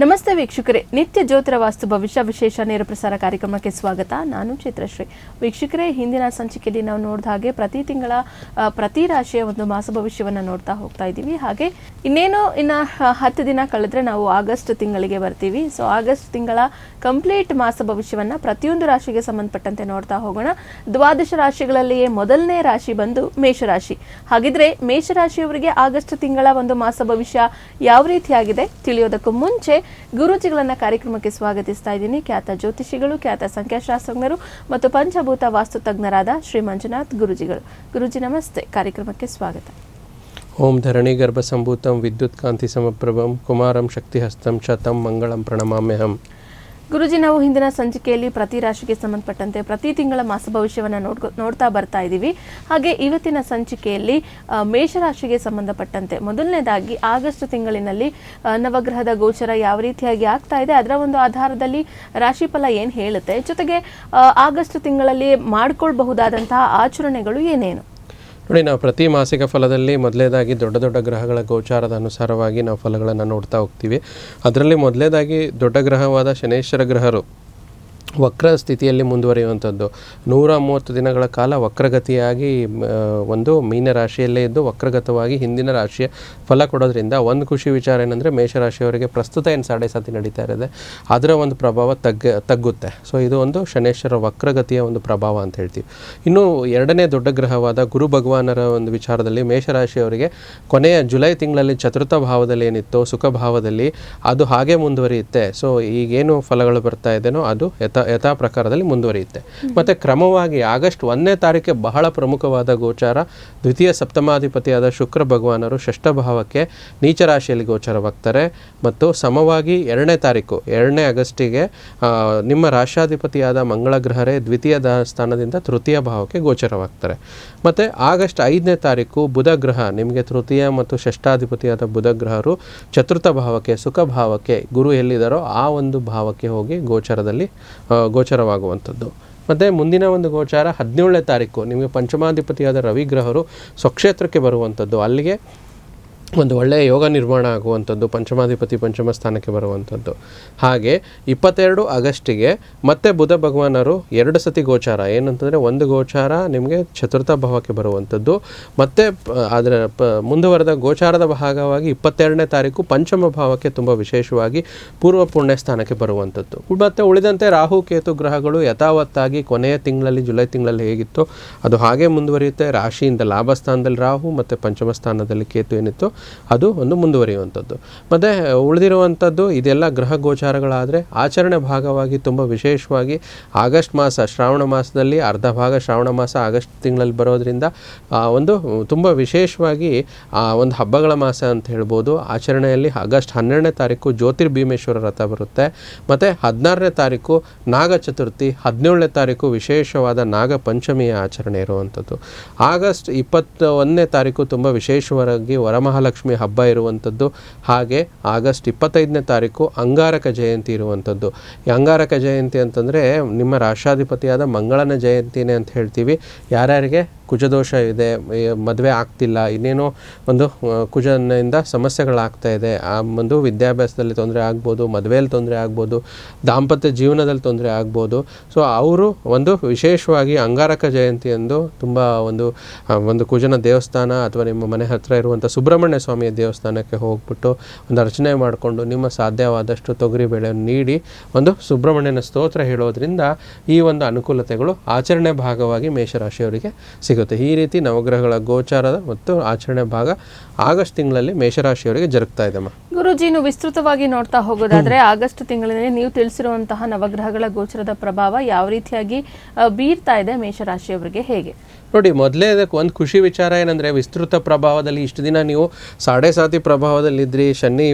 ನಮಸ್ತೆ ವೀಕ್ಷಕರೇ, ನಿತ್ಯ ಜ್ಯೋತಿರ ವಾಸ್ತು ಭವಿಷ್ಯ ವಿಶೇಷ ನೇರ ಪ್ರಸಾರ ಕಾರ್ಯಕ್ರಮಕ್ಕೆ ಸ್ವಾಗತ. ನಾನು ಚಿತ್ರಶ್ರೀ. ವೀಕ್ಷಕರೇ, ಹಿಂದಿನ ಸಂಚಿಕೆಯಲ್ಲಿ ನಾವು ನೋಡಿದ ಹಾಗೆ ಪ್ರತಿ ತಿಂಗಳ ಪ್ರತಿ ರಾಶಿಯ ಒಂದು ಮಾಸ ಭವಿಷ್ಯವನ್ನು ನೋಡ್ತಾ ಹೋಗ್ತಾ ಇದ್ದೀವಿ. ಹಾಗೆ ಇನ್ನು 10 ದಿನ ಕಳೆದ್ರೆ ನಾವು ಆಗಸ್ಟ್ ತಿಂಗಳಿಗೆ ಬರ್ತೀವಿ. ಸೊ ಆಗಸ್ಟ್ ತಿಂಗಳ ಕಂಪ್ಲೀಟ್ ಮಾಸ ಭವಿಷ್ಯವನ್ನು ಪ್ರತಿಯೊಂದು ರಾಶಿಗೆ ಸಂಬಂಧಪಟ್ಟಂತೆ ನೋಡ್ತಾ ಹೋಗೋಣ. ದ್ವಾದಶ ರಾಶಿಗಳಲ್ಲಿಯೇ ಮೊದಲನೇ ರಾಶಿ ಬಂದು ಮೇಷರಾಶಿ. ಹಾಗಿದ್ರೆ ಮೇಷರಾಶಿಯವರಿಗೆ ಆಗಸ್ಟ್ ತಿಂಗಳ ಒಂದು ಮಾಸ ಭವಿಷ್ಯ ಯಾವ ರೀತಿಯಾಗಿದೆ ತಿಳಿಯೋದಕ್ಕೂ ಮುಂಚೆ ಗುರೂಜಿಗಳನ್ನ ಕಾರ್ಯಕ್ರಮಕ್ಕೆ ಸ್ವಾಗತಿಸ್ತಾ ಇದ್ದೀನಿ. ಖ್ಯಾತ ಜ್ಯೋತಿಷಿಗಳು, ಖ್ಯಾತ ಸಂಖ್ಯಾಶಾಸ್ತ್ರಜ್ಞರು ಮತ್ತು ಪಂಚಭೂತ ವಾಸ್ತು ತಜ್ಞರಾದ ಶ್ರೀ ಮಂಜುನಾಥ್ ಗುರೂಜಿಗಳು. ಗುರೂಜಿ ನಮಸ್ತೆ, ಕಾರ್ಯಕ್ರಮಕ್ಕೆ ಸ್ವಾಗತ. ಓಂ ಧರಣಿ ಗರ್ಭ ಸಂಭೂತಂ ವಿದ್ಯುತ್ ಕಾಂತಿ ಸಮಪ್ರಭಂ ಕುಮಾರಂ ಶಕ್ತಿಹಸ್ತಂ ಚ ತಂ ಮಂಗಳಂ ಪ್ರಣಮಾಮ್ಯಹಂ. ಗುರುಜಿ, ನಾವು ಹಿಂದಿನ ಸಂಚಿಕೆಯಲ್ಲಿ ಪ್ರತಿ ರಾಶಿಗೆ ಸಂಬಂಧಪಟ್ಟಂತೆ ಪ್ರತಿ ತಿಂಗಳ ಮಾಸ ಭವಿಷ್ಯವನ್ನು ನೋಡ್ತಾ ಬರ್ತಾ ಇದ್ದೀವಿ. ಹಾಗೆ ಇವತ್ತಿನ ಸಂಚಿಕೆಯಲ್ಲಿ ಮೇಷರಾಶಿಗೆ ಸಂಬಂಧಪಟ್ಟಂತೆ ಮೊದಲನೇದಾಗಿ ಆಗಸ್ಟ್ ತಿಂಗಳಿನಲ್ಲಿ ನವಗ್ರಹದ ಗೋಚರ ಯಾವ ರೀತಿಯಾಗಿ ಆಗ್ತಾ ಇದೆ, ಅದರ ಒಂದು ಆಧಾರದಲ್ಲಿ ರಾಶಿಫಲ ಏನು ಹೇಳುತ್ತೆ, ಜೊತೆಗೆ ಆಗಸ್ಟ್ ತಿಂಗಳಲ್ಲಿ ಮಾಡಿಕೊಳ್ಬಹುದಾದಂತಹ ಆಚರಣೆಗಳು ಏನೇನು? ನೋಡಿ, ನಾವು ಪ್ರತಿ ಮಾಸಿಕ ಫಲದಲ್ಲಿ ಮೊದಲೇದಾಗಿ ದೊಡ್ಡ ದೊಡ್ಡ ಗ್ರಹಗಳ ಗೋಚಾರದ ಅನುಸಾರವಾಗಿ ನಾವು ಫಲಗಳನ್ನು ನೋಡ್ತಾ ಹೋಗ್ತೀವಿ. ಅದರಲ್ಲಿ ಮೊದಲೇದಾಗಿ ದೊಡ್ಡ ಗ್ರಹವಾದ ಶನೇಶ್ವರ ಗ್ರಹರು ವಕ್ರ ಸ್ಥಿತಿಯಲ್ಲಿ ಮುಂದುವರಿಯುವಂಥದ್ದು. 130 ದಿನಗಳ ಕಾಲ ವಕ್ರಗತಿಯಾಗಿ ಒಂದು ಮೀನರಾಶಿಯಲ್ಲೇ ಇದ್ದು ವಕ್ರಗತವಾಗಿ ಹಿಂದಿನ ರಾಶಿಯ ಫಲ ಕೊಡೋದ್ರಿಂದ ಒಂದು ಖುಷಿ ವಿಚಾರ ಏನಂದರೆ ಮೇಷರಾಶಿಯವರಿಗೆ ಪ್ರಸ್ತುತ ಏನು 7.5 ನಡೀತಾ ಇರೋದೆ ಅದರ ಒಂದು ಪ್ರಭಾವ ತಗ್ಗುತ್ತೆ. ಸೊ ಇದು ಒಂದು ಶನೇಶ್ವರ ವಕ್ರಗತಿಯ ಒಂದು ಪ್ರಭಾವ ಅಂತ ಹೇಳ್ತೀವಿ. ಇನ್ನು ಎರಡನೇ ದೊಡ್ಡ ಗ್ರಹವಾದ ಗುರು ಭಗವಾನರ ಒಂದು ವಿಚಾರದಲ್ಲಿ ಮೇಷರಾಶಿಯವರಿಗೆ ಕೊನೆಯ ಜುಲೈ ತಿಂಗಳಲ್ಲಿ ಚತುರ್ಥ ಭಾವದಲ್ಲಿ ಏನಿತ್ತು ಸುಖ ಭಾವದಲ್ಲಿ ಅದು ಹಾಗೆ ಮುಂದುವರಿಯುತ್ತೆ. ಸೊ ಈಗೇನು ಫಲಗಳು ಬರ್ತಾ ಇದೆನೋ ಅದು ಯಥಾ ಪ್ರಕಾರದಲ್ಲಿ ಮುಂದುವರಿಯುತ್ತೆ. ಮತ್ತು ಕ್ರಮವಾಗಿ ಆಗಸ್ಟ್ 1ನೇ ತಾರೀಕಿಗೆ ಬಹಳ ಪ್ರಮುಖವಾದ ಗೋಚಾರ ದ್ವಿತೀಯ ಸಪ್ತಮಾಧಿಪತಿಯಾದ ಶುಕ್ರ ಭಗವಾನರು ಷಷ್ಠ ಭಾವಕ್ಕೆ ನೀಚ ರಾಶಿಯಲ್ಲಿ ಗೋಚಾರವಾಗ್ತಾರೆ. ಮತ್ತು ಸಮವಾಗಿ 2ನೇ ತಾರೀಕು 2ನೇ ಆಗಸ್ಟಿಗೆ ನಿಮ್ಮ ರಾಶ್ಯಾಧಿಪತಿಯಾದ ಮಂಗಳ ಗ್ರಹರೇ ದ್ವಿತೀಯ ಸ್ಥಾನದಿಂದ ತೃತೀಯ ಭಾವಕ್ಕೆ ಗೋಚರವಾಗ್ತಾರೆ. ಮತ್ತು ಆಗಸ್ಟ್ 5ನೇ ತಾರೀಕು ಬುಧ ಗ್ರಹ ನಿಮಗೆ ತೃತೀಯ ಮತ್ತು ಷಷ್ಠಾಧಿಪತಿಯಾದ ಬುಧ ಗ್ರಹರು ಚತುರ್ಥ ಭಾವಕ್ಕೆ ಸುಖ ಭಾವಕ್ಕೆ ಗುರು ಎಲ್ಲಿದ್ದಾರೋ ಆ ಒಂದು ಭಾವಕ್ಕೆ ಹೋಗಿ ಗೋಚರವಾಗುವಂಥದ್ದು. ಮತ್ತು ಮುಂದಿನ ಒಂದು ಗೋಚಾರ 17ನೇ ತಾರೀಕು ನಿಮಗೆ ಪಂಚಮಾಧಿಪತಿಯಾದ ರವಿ ಗ್ರಹರು ಸ್ವಕ್ಷೇತ್ರಕ್ಕೆ ಬರುವಂಥದ್ದು. ಅಲ್ಲಿಗೆ ಒಂದು ಒಳ್ಳೆಯ ಯೋಗ ನಿರ್ಮಾಣ ಆಗುವಂಥದ್ದು, ಪಂಚಮಾಧಿಪತಿ ಪಂಚಮ ಸ್ಥಾನಕ್ಕೆ ಬರುವಂಥದ್ದು. ಹಾಗೆ 22 ಆಗಸ್ಟಿಗೆ ಮತ್ತೆ ಬುಧ ಭಗವಾನರು 2 ಸತಿ ಗೋಚಾರ, ಏನಂತಂದರೆ ಒಂದು ಗೋಚಾರ ನಿಮಗೆ ಚತುರ್ಥ ಭಾವಕ್ಕೆ ಬರುವಂಥದ್ದು, ಮತ್ತು ಅದರ ಮುಂದುವರೆದ ಗೋಚಾರದ ಭಾಗವಾಗಿ 22ನೇ ತಾರೀಕು ಪಂಚಮ ಭಾವಕ್ಕೆ ತುಂಬ ವಿಶೇಷವಾಗಿ ಪೂರ್ವ ಪುಣ್ಯ ಸ್ಥಾನಕ್ಕೆ ಬರುವಂಥದ್ದು. ಮತ್ತು ಉಳಿದಂತೆ ರಾಹು ಕೇತು ಗ್ರಹಗಳು ಯಥಾವತ್ತಾಗಿ ಕೊನೆಯ ತಿಂಗಳಲ್ಲಿ ಜುಲೈ ತಿಂಗಳಲ್ಲಿ ಹೇಗಿತ್ತು ಅದು ಹಾಗೆ ಮುಂದುವರಿಯುತ್ತೆ. ರಾಶಿಯಿಂದ ಲಾಭ ಸ್ಥಾನದಲ್ಲಿ ರಾಹು ಮತ್ತು ಪಂಚಮ ಸ್ಥಾನದಲ್ಲಿ ಕೇತು ಏನಿತ್ತು ಅದು ಒಂದು ಮುಂದುವರಿಯುವಂಥದ್ದು. ಮತ್ತು ಉಳಿದಿರುವಂಥದ್ದು ಇದೆಲ್ಲ ಗ್ರಹ ಗೋಚಾರಗಳಾದರೆ ಆಚರಣೆ ಭಾಗವಾಗಿ ತುಂಬ ವಿಶೇಷವಾಗಿ ಆಗಸ್ಟ್ ಮಾಸ ಶ್ರಾವಣ ಮಾಸದಲ್ಲಿ ಅರ್ಧ ಭಾಗ ಶ್ರಾವಣ ಮಾಸ ಆಗಸ್ಟ್ ತಿಂಗಳಲ್ಲಿ ಬರೋದರಿಂದ ಒಂದು ತುಂಬ ವಿಶೇಷವಾಗಿ ಒಂದು ಹಬ್ಬಗಳ ಮಾಸ ಅಂತ ಹೇಳ್ಬೋದು. ಆಚರಣೆಯಲ್ಲಿ ಆಗಸ್ಟ್ 12ನೇ ತಾರೀಕು ಜ್ಯೋತಿರ್ಭೀಮೇಶ್ವರ ವ್ರತ ಬರುತ್ತೆ. ಮತ್ತು 16ನೇ ತಾರೀಕು ನಾಗ ಚತುರ್ಥಿ, 17ನೇ ತಾರೀಕು ವಿಶೇಷವಾದ ನಾಗ ಪಂಚಮಿಯ ಆಚರಣೆ ಇರುವಂಥದ್ದು. ಆಗಸ್ಟ್ 21ನೇ ತಾರೀಕು ತುಂಬ ವಿಶೇಷವಾಗಿ ವರಮಹಾಲಕ್ಷ್ಮಿ ಹಬ್ಬ ಇರುವಂಥದ್ದು. ಹಾಗೆ ಆಗಸ್ಟ್ 25ನೇ ತಾರೀಕು ಅಂಗಾರಕ ಜಯಂತಿ ಇರುವಂಥದ್ದು. ಈ ಅಂಗಾರಕ ಜಯಂತಿ ಅಂತಂದರೆ ನಿಮ್ಮ ರಾಷ್ಟ್ರಾಧಿಪತಿಯಾದ ಮಂಗಳನ ಜಯಂತಿನೇ ಅಂತ ಹೇಳ್ತೀವಿ. ಯಾರ್ಯಾರಿಗೆ ಕುಜದೋಷ ಇದೆ, ಮದುವೆ ಆಗ್ತಿಲ್ಲ, ಇನ್ನೇನೋ ಒಂದು ಕುಜನಿಂದ ಸಮಸ್ಯೆಗಳಾಗ್ತಾ ಇದೆ, ಆ ಒಂದು ವಿದ್ಯಾಭ್ಯಾಸದಲ್ಲಿ ತೊಂದರೆ ಆಗ್ಬೋದು, ಮದುವೆಯಲ್ಲಿ ತೊಂದರೆ ಆಗ್ಬೋದು, ದಾಂಪತ್ಯ ಜೀವನದಲ್ಲಿ ತೊಂದರೆ ಆಗ್ಬೋದು. ಸೊ ಅವರು ಒಂದು ವಿಶೇಷವಾಗಿ ಅಂಗಾರಕ ಜಯಂತಿಯಂದು ತುಂಬ ಒಂದು ಕುಜನ ದೇವಸ್ಥಾನ ಅಥವಾ ನಿಮ್ಮ ಮನೆ ಹತ್ತಿರ ಇರುವಂಥ ಸುಬ್ರಹ್ಮಣ್ಯ ಸ್ವಾಮಿಯ ದೇವಸ್ಥಾನಕ್ಕೆ ಹೋಗ್ಬಿಟ್ಟು ಒಂದು ಅರ್ಚನೆ ಮಾಡಿಕೊಂಡು ನಿಮ್ಮ ಸಾಧ್ಯವಾದಷ್ಟು ತೊಗರಿಬೇಳೆಯನ್ನು ನೀಡಿ ಒಂದು ಸುಬ್ರಹ್ಮಣ್ಯನ ಸ್ತೋತ್ರ ಹೇಳೋದ್ರಿಂದ ಈ ಒಂದು ಅನುಕೂಲತೆಗಳು ಆಚರಣೆ ಭಾಗವಾಗಿ ಮೇಷರಾಶಿಯವರಿಗೆ ಸಿಗುತ್ತೆ. ಈ ರೀತಿ ನವಗ್ರಹಗಳ ಗೋಚಾರದ ಮತ್ತು ಆಚರಣೆ ಭಾಗ ಆಗಸ್ಟ್ ತಿಂಗಳಲ್ಲಿ ಮೇಷರಾಶಿಯವರಿಗೆ ಜರುಗ್ತಾ ಇದೆ. ಗುರುಜಿ, ವಿಸ್ತೃತವಾಗಿ ನೋಡ್ತಾ ಹೋಗೋದಾದ್ರೆ ಆಗಸ್ಟ್ ತಿಂಗಳಿನಲ್ಲಿ ನೀವು ತಿಳಿಸಿರುವಂತಹ ನವಗ್ರಹಗಳ ಗೋಚರದ ಪ್ರಭಾವ ಯಾವ ರೀತಿಯಾಗಿ ಬೀರ್ತಾ ಇದೆ ಮೇಷರಾಶಿಯವರಿಗೆ, ಹೇಗೆ? ನೋಡಿ, ಮೊದಲೇ ಅದಕ್ಕೆ ಒಂದು ಖುಷಿ ವಿಚಾರ ಏನಂದರೆ ವಿಸ್ತೃತ ಪ್ರಭಾವದಲ್ಲಿ ಇಷ್ಟು ದಿನ ನೀವು 7.5 ಪ್ರಭಾವದಲ್ಲಿದ್ದರೆ ಶನಿ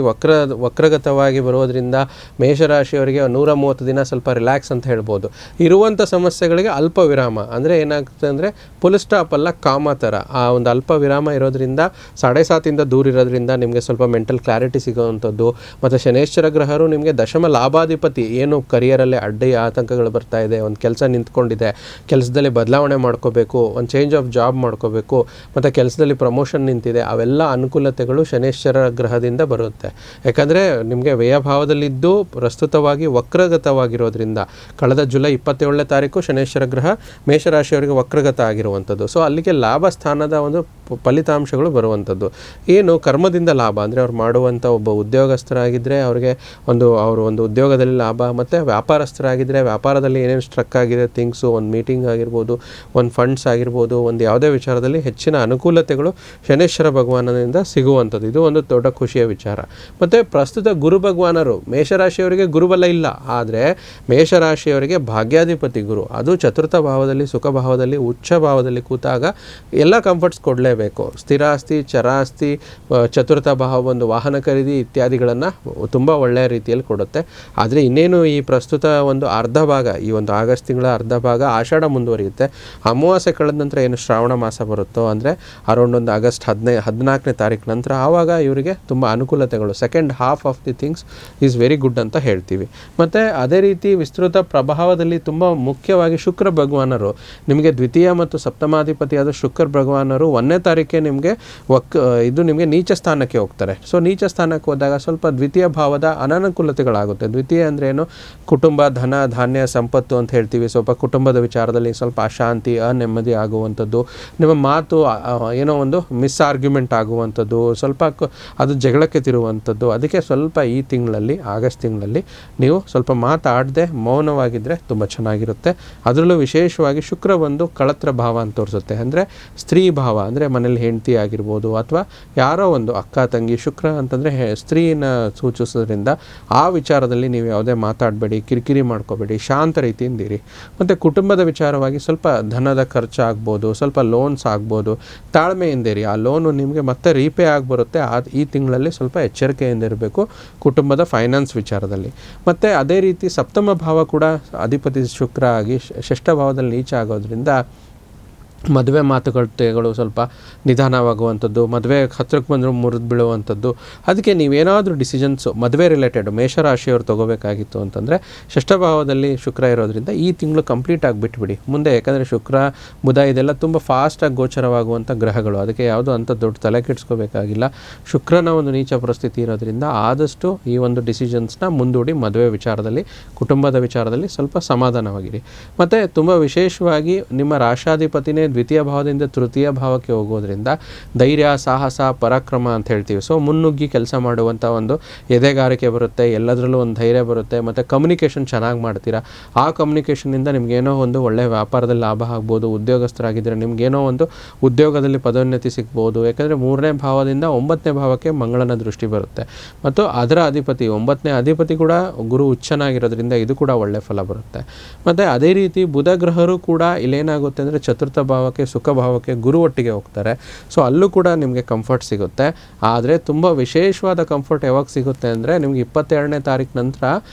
ವಕ್ರಗತವಾಗಿ ಬರೋದ್ರಿಂದ ಮೇಷರಾಶಿಯವರಿಗೆ 130 ದಿನ ಸ್ವಲ್ಪ ರಿಲ್ಯಾಕ್ಸ್ ಅಂತ ಹೇಳ್ಬೋದು. ಇರುವಂಥ ಸಮಸ್ಯೆಗಳಿಗೆ ಅಲ್ಪ ವಿರಾಮ, ಅಂದರೆ ಏನಾಗ್ತದೆ ಅಂದರೆ ಫುಲ್ ಸ್ಟಾಪ್ ಅಲ್ಲ, ಕಾಮ ಥರ ಆ ಒಂದು ಅಲ್ಪ ವಿರಾಮ ಇರೋದ್ರಿಂದ 7.5 ದೂರ ಇರೋದ್ರಿಂದ ನಿಮಗೆ ಸ್ವಲ್ಪ ಮೆಂಟಲ್ ಕ್ಲಾರಿಟಿ ಸಿಗೋವಂಥದ್ದು. ಮತ್ತು ಶನೇಶ್ವರ ಗ್ರಹರು ನಿಮಗೆ ದಶಮ ಲಾಭಾಧಿಪತಿ, ಏನು ಕರಿಯರಲ್ಲಿ ಅಡ್ಡಿ ಆತಂಕಗಳು ಬರ್ತಾ ಇದೆ, ಒಂದು ಕೆಲಸ ನಿಂತ್ಕೊಂಡಿದೆ, ಕೆಲಸದಲ್ಲಿ ಬದಲಾವಣೆ ಮಾಡ್ಕೋಬೇಕು, ಒಂದು ಒಂದು ಚೇಂಜ್ ಆಫ್ ಜಾಬ್ ಮಾಡ್ಕೋಬೇಕು, ಮತ್ತು ಕೆಲಸದಲ್ಲಿ ಪ್ರಮೋಷನ್ ನಿಂತಿದೆ, ಅವೆಲ್ಲ ಅನುಕೂಲತೆಗಳು ಶನೇಶ್ವರ ಗ್ರಹದಿಂದ ಬರುತ್ತೆ. ಯಾಕಂದರೆ ನಿಮಗೆ ವ್ಯಯಭಾವದಲ್ಲಿದ್ದು ಪ್ರಸ್ತುತವಾಗಿ ವಕ್ರಗತವಾಗಿರೋದ್ರಿಂದ ಕಳೆದ ಜುಲೈ 27ನೇ ತಾರೀಕು ಶನೇಶ್ವರ ಗ್ರಹ ಮೇಷರಾಶಿಯವರಿಗೆ ವಕ್ರಗತ ಆಗಿರುವಂಥದ್ದು. ಸೊ ಅಲ್ಲಿಗೆ ಲಾಭ ಸ್ಥಾನದ ಒಂದು ಫಲಿತಾಂಶಗಳು ಬರುವಂಥದ್ದು. ಏನು ಕರ್ಮದಿಂದ ಲಾಭ ಅಂದರೆ ಅವ್ರು ಮಾಡುವಂಥ ಒಬ್ಬ ಉದ್ಯೋಗಸ್ಥರಾಗಿದ್ದರೆ ಅವ್ರಿಗೆ ಅವರು ಒಂದು ಉದ್ಯೋಗದಲ್ಲಿ ಲಾಭ, ಮತ್ತು ವ್ಯಾಪಾರಸ್ಥರಾಗಿದ್ದರೆ ವ್ಯಾಪಾರದಲ್ಲಿ ಏನೇನು ಸ್ಟ್ರಕ್ ಆಗಿದೆ ಥಿಂಗ್ಸು, ಒಂದು ಮೀಟಿಂಗ್ ಆಗಿರ್ಬೋದು, ಒಂದು ಫಂಡ್ಸ್ ಆಗಿರ್ಬೋದು, ಒಂದು ಯಾವುದೇ ವಿಚಾರದಲ್ಲಿ ಹೆಚ್ಚಿನ ಅನುಕೂಲತೆಗಳು ಶನೇಶ್ವರ ಭಗವಾನನಿಂದ ಸಿಗುವಂಥದ್ದು. ಇದು ಒಂದು ದೊಡ್ಡ ಖುಷಿಯ ವಿಚಾರ. ಮತ್ತು ಪ್ರಸ್ತುತ ಗುರು ಭಗವಾನರು ಮೇಷರಾಶಿಯವರಿಗೆ ಗುರುಬಲ ಇಲ್ಲ, ಆದರೆ ಮೇಷರಾಶಿಯವರಿಗೆ ಭಾಗ್ಯಾಧಿಪತಿ ಗುರು, ಅದು ಚತುರ್ಥ ಭಾವದಲ್ಲಿ ಸುಖ ಭಾವದಲ್ಲಿ ಉಚ್ಚ ಭಾವದಲ್ಲಿ ಕೂತಾಗ ಎಲ್ಲ ಕಂಫರ್ಟ್ಸ್ ಕೊಡಲೇಬೇಕು. ಸ್ಥಿರಾಸ್ತಿ, ಚರಾಸ್ತಿ, ಚತುರ್ಥ ಭಾವ, ಒಂದು ವಾಹನ ಖರೀದಿ ಇತ್ಯಾದಿಗಳನ್ನು ತುಂಬ ಒಳ್ಳೆಯ ರೀತಿಯಲ್ಲಿ ಕೊಡುತ್ತೆ. ಆದರೆ ಇನ್ನೇನು ಈ ಪ್ರಸ್ತುತ ಒಂದು ಅರ್ಧ ಭಾಗ, ಈ ಒಂದು ಆಗಸ್ಟ್ ತಿಂಗಳ ಅರ್ಧ ಭಾಗ ಆಷಾಢ ಮುಂದುವರಿಯುತ್ತೆ. ಅಮಾವಾಸ್ಯೆ ಕಳೆದ ನಂತರ ಏನು ಶ್ರಾವಣ ಮಾಸ ಬರುತ್ತೋ ಅಂದರೆ ಅರೌಂಡ್ ಒಂದು ಆಗಸ್ಟ್ 14ನೇ ತಾರೀಕು ನಂತರ, ಆವಾಗ ಇವರಿಗೆ ತುಂಬ ಅನುಕೂಲತೆಗಳು, second half of the things is very good ಅಂತ ಹೇಳ್ತೀವಿ. ಮತ್ತು ಅದೇ ರೀತಿ ವಿಸ್ತೃತ ಪ್ರಭಾವದಲ್ಲಿ ತುಂಬ ಮುಖ್ಯವಾಗಿ ಶುಕ್ರ ಭಗವಾನರು ನಿಮಗೆ ದ್ವಿತೀಯ ಮತ್ತು ಸಪ್ತಮಾಧಿಪತಿಯಾದ ಶುಕ್ರ ಭಗವಾನರು 1ನೇ ತಾರೀಕೆ ನಿಮಗೆ ಇದು ನಿಮಗೆ ನೀಚ ಸ್ಥಾನಕ್ಕೆ ಹೋಗ್ತಾರೆ. ಸೊ ನೀಚ ಸ್ಥಾನಕ್ಕೆ ಹೋದಾಗ ಸ್ವಲ್ಪ ದ್ವಿತೀಯ ಭಾವದ ಅನನುಕೂಲತೆಗಳಾಗುತ್ತೆ. ದ್ವಿತೀಯ ಅಂದರೆ ಏನು, ಕುಟುಂಬ, ಧನ, ಧಾನ್ಯ, ಸಂಪತ್ತು ಅಂತ ಹೇಳ್ತೀವಿ. ಸ್ವಲ್ಪ ಕುಟುಂಬದ ವಿಚಾರದಲ್ಲಿ ಸ್ವಲ್ಪ ಅಶಾಂತಿ, ಅನೆಮ್ಮದಿ ಆಗುವಂಥದ್ದು, ನಿಮ್ಮ ಮಾತು ಏನೋ ಒಂದು ಮಿಸ್ ಆರ್ಗ್ಯುಮೆಂಟ್ ಆಗುವಂಥದ್ದು, ಸ್ವಲ್ಪ ಅದು ಜಗಳಕ್ಕೆ ತಿರುವಂಥದ್ದು. ಅದಕ್ಕೆ ಸ್ವಲ್ಪ ಈ ತಿಂಗಳಲ್ಲಿ, ಆಗಸ್ಟ್ ತಿಂಗಳಲ್ಲಿ ನೀವು ಸ್ವಲ್ಪ ಮಾತಾಡದೆ ಮೌನವಾಗಿದ್ದರೆ ತುಂಬ ಚೆನ್ನಾಗಿರುತ್ತೆ. ಅದರಲ್ಲೂ ವಿಶೇಷವಾಗಿ ಶುಕ್ರ ಒಂದು ಕಳತ್ರ ಭಾವ ಅಂತ ತೋರಿಸುತ್ತೆ. ಅಂದರೆ ಸ್ತ್ರೀ ಭಾವ, ಅಂದರೆ ಮನೇಲಿ ಹೆಂಡತಿ ಆಗಿರ್ಬೋದು ಅಥವಾ ಯಾರೋ ಒಂದು ಅಕ್ಕ ತಂಗಿ. ಶುಕ್ರ ಅಂತಂದರೆ ಸ್ತ್ರೀನ ಸೂಚಿಸೋದ್ರಿಂದ ಆ ವಿಚಾರದಲ್ಲಿ ನೀವು ಯಾವುದೇ ಮಾತಾಡಬೇಡಿ, ಕಿರಿಕಿರಿ ಮಾಡ್ಕೋಬೇಡಿ, ಶಾಂತ ರೀತಿಯಿಂದಿರಿ. ಮತ್ತು ಕುಟುಂಬದ ವಿಚಾರವಾಗಿ ಸ್ವಲ್ಪ ಧನದ ಖರ್ಚು ಆಗ್ಬೋದು, ಸ್ವಲ್ಪ ಲೋನ್ಸ್ ಆಗ್ಬೋದು, ತಾಳ್ಮೆಯಿಂದಿರಿ. ಆ ಲೋನು ನಿಮಗೆ ಮತ್ತೆ ರೀಪೇ ಆಗಿಬರುತ್ತೆ. ಈ ತಿಂಗಳಲ್ಲಿ ಸ್ವಲ್ಪ ಎಚ್ಚರಿಕೆಯಿಂದ ಇರಬೇಕು ಕುಟುಂಬದ ಫೈನಾನ್ಸ್ ವಿಚಾರದಲ್ಲಿ. ಮತ್ತು ಅದೇ ರೀತಿ ಸಪ್ತಮ ಭಾವ ಕೂಡ ಅಧಿಪತಿ ಶುಕ್ರ ಆಗಿ ಷಷ್ಠ ಭಾವದಲ್ಲಿ ನೀಚ ಆಗೋದ್ರಿಂದ ಮದುವೆ ಮಾತುಕತೆಗಳು ಸ್ವಲ್ಪ ನಿಧಾನವಾಗುವಂಥದ್ದು, ಮದುವೆ ಹತ್ರಕ್ಕೆ ಬಂದರೂ ಮುರಿದು ಬೀಳುವಂಥದ್ದು. ಅದಕ್ಕೆ ನೀವೇನಾದರೂ ಡಿಸಿಷನ್ಸು ಮದುವೆ ರಿಲೇಟೆಡ್ ಮೇಷರಾಶಿಯವರು ತೊಗೋಬೇಕಾಗಿತ್ತು ಅಂತಂದರೆ ಷಷ್ಠಭಾವದಲ್ಲಿ ಶುಕ್ರ ಇರೋದ್ರಿಂದ ಈ ತಿಂಗಳು ಕಂಪ್ಲೀಟಾಗಿ ಬಿಟ್ಬಿಡಿ ಮುಂದೆ. ಯಾಕಂದರೆ ಶುಕ್ರ, ಬುಧ ಇದೆಲ್ಲ ತುಂಬ ಫಾಸ್ಟಾಗಿ ಗೋಚರವಾಗುವಂಥ ಗ್ರಹಗಳು. ಅದಕ್ಕೆ ಯಾವುದೋ ಅಂಥ ದೊಡ್ಡ ತಲೆ ಕೆಡಿಸ್ಕೋಬೇಕಾಗಿಲ್ಲ. ಶುಕ್ರನ ಒಂದು ನೀಚ ಪರಿಸ್ಥಿತಿ ಇರೋದ್ರಿಂದ ಆದಷ್ಟು ಈ ಒಂದು ಡಿಸಿಷನ್ಸ್ನ ಮುಂದೂಡಿ ಮದುವೆ ವಿಚಾರದಲ್ಲಿ, ಕುಟುಂಬದ ವಿಚಾರದಲ್ಲಿ ಸ್ವಲ್ಪ ಸಮಾಧಾನವಾಗಿರಿ. ಮತ್ತು ತುಂಬ ವಿಶೇಷವಾಗಿ ನಿಮ್ಮ ರಾಶಾಧಿಪತಿನೇ ದ್ವಿತೀಯ ಭಾವದಿಂದ ತೃತೀಯ ಭಾವಕ್ಕೆ ಹೋಗೋದ್ರಿಂದ ಧೈರ್ಯ, ಸಾಹಸ, ಪರಾಕ್ರಮ ಅಂತ ಹೇಳ್ತೀವಿ. ಸೊ ಮುನ್ನುಗ್ಗಿ ಕೆಲಸ ಮಾಡುವಂಥ ಒಂದು ಎದೆಗಾರಿಕೆ ಬರುತ್ತೆ, ಎಲ್ಲದರಲ್ಲೂ ಒಂದು ಧೈರ್ಯ ಬರುತ್ತೆ. ಮತ್ತು ಕಮ್ಯುನಿಕೇಷನ್ ಚೆನ್ನಾಗಿ ಮಾಡ್ತೀರಾ. ಆ ಕಮ್ಯುನಿಕೇಷನ್ನಿಂದ ನಿಮಗೇನೋ ಒಂದು ಒಳ್ಳೆಯ ವ್ಯಾಪಾರದಲ್ಲಿ ಲಾಭ ಆಗ್ಬೋದು. ಉದ್ಯೋಗಸ್ಥರಾಗಿದ್ದರೆ ನಿಮಗೇನೋ ಒಂದು ಉದ್ಯೋಗದಲ್ಲಿ ಪದೋನ್ನತಿ ಸಿಗ್ಬೋದು. ಯಾಕಂದರೆ 3ನೇ ಭಾವದಿಂದ 9ನೇ ಭಾವಕ್ಕೆ ಮಂಗಳನ ದೃಷ್ಟಿ ಬರುತ್ತೆ ಮತ್ತು ಅದರ ಅಧಿಪತಿ 9ನೇ ಅಧಿಪತಿ ಕೂಡ ಗುರು ಉಚ್ಚನಾಗಿರೋದ್ರಿಂದ ಇದು ಕೂಡ ಒಳ್ಳೆಯ ಫಲ ಬರುತ್ತೆ. ಮತ್ತು ಅದೇ ರೀತಿ ಬುಧ ಗ್ರಹರು ಕೂಡ ಇಲ್ಲೇನಾಗುತ್ತೆ ಅಂದರೆ ಚತುರ್ಥ ಭಾವಕ್ಕೆ, ಸುಖ ಭಾವಕ್ಕೆ ಗುರು ಒಟ್ಟಿಗೆ ಹೋಗ್ತಾರೆ. ಸೊ ಅಲ್ಲೂ ಕೂಡ ನಿಮಗೆ ಕಂಫರ್ಟ್ ಸಿಗುತ್ತೆ. ಆದರೆ ತುಂಬ ವಿಶೇಷವಾದ ಕಂಫರ್ಟ್ ಯಾವಾಗ ಸಿಗುತ್ತೆ ಅಂದರೆ ನಿಮಗೆ 22ನೇ ತಾರೀಕು ನಂತರ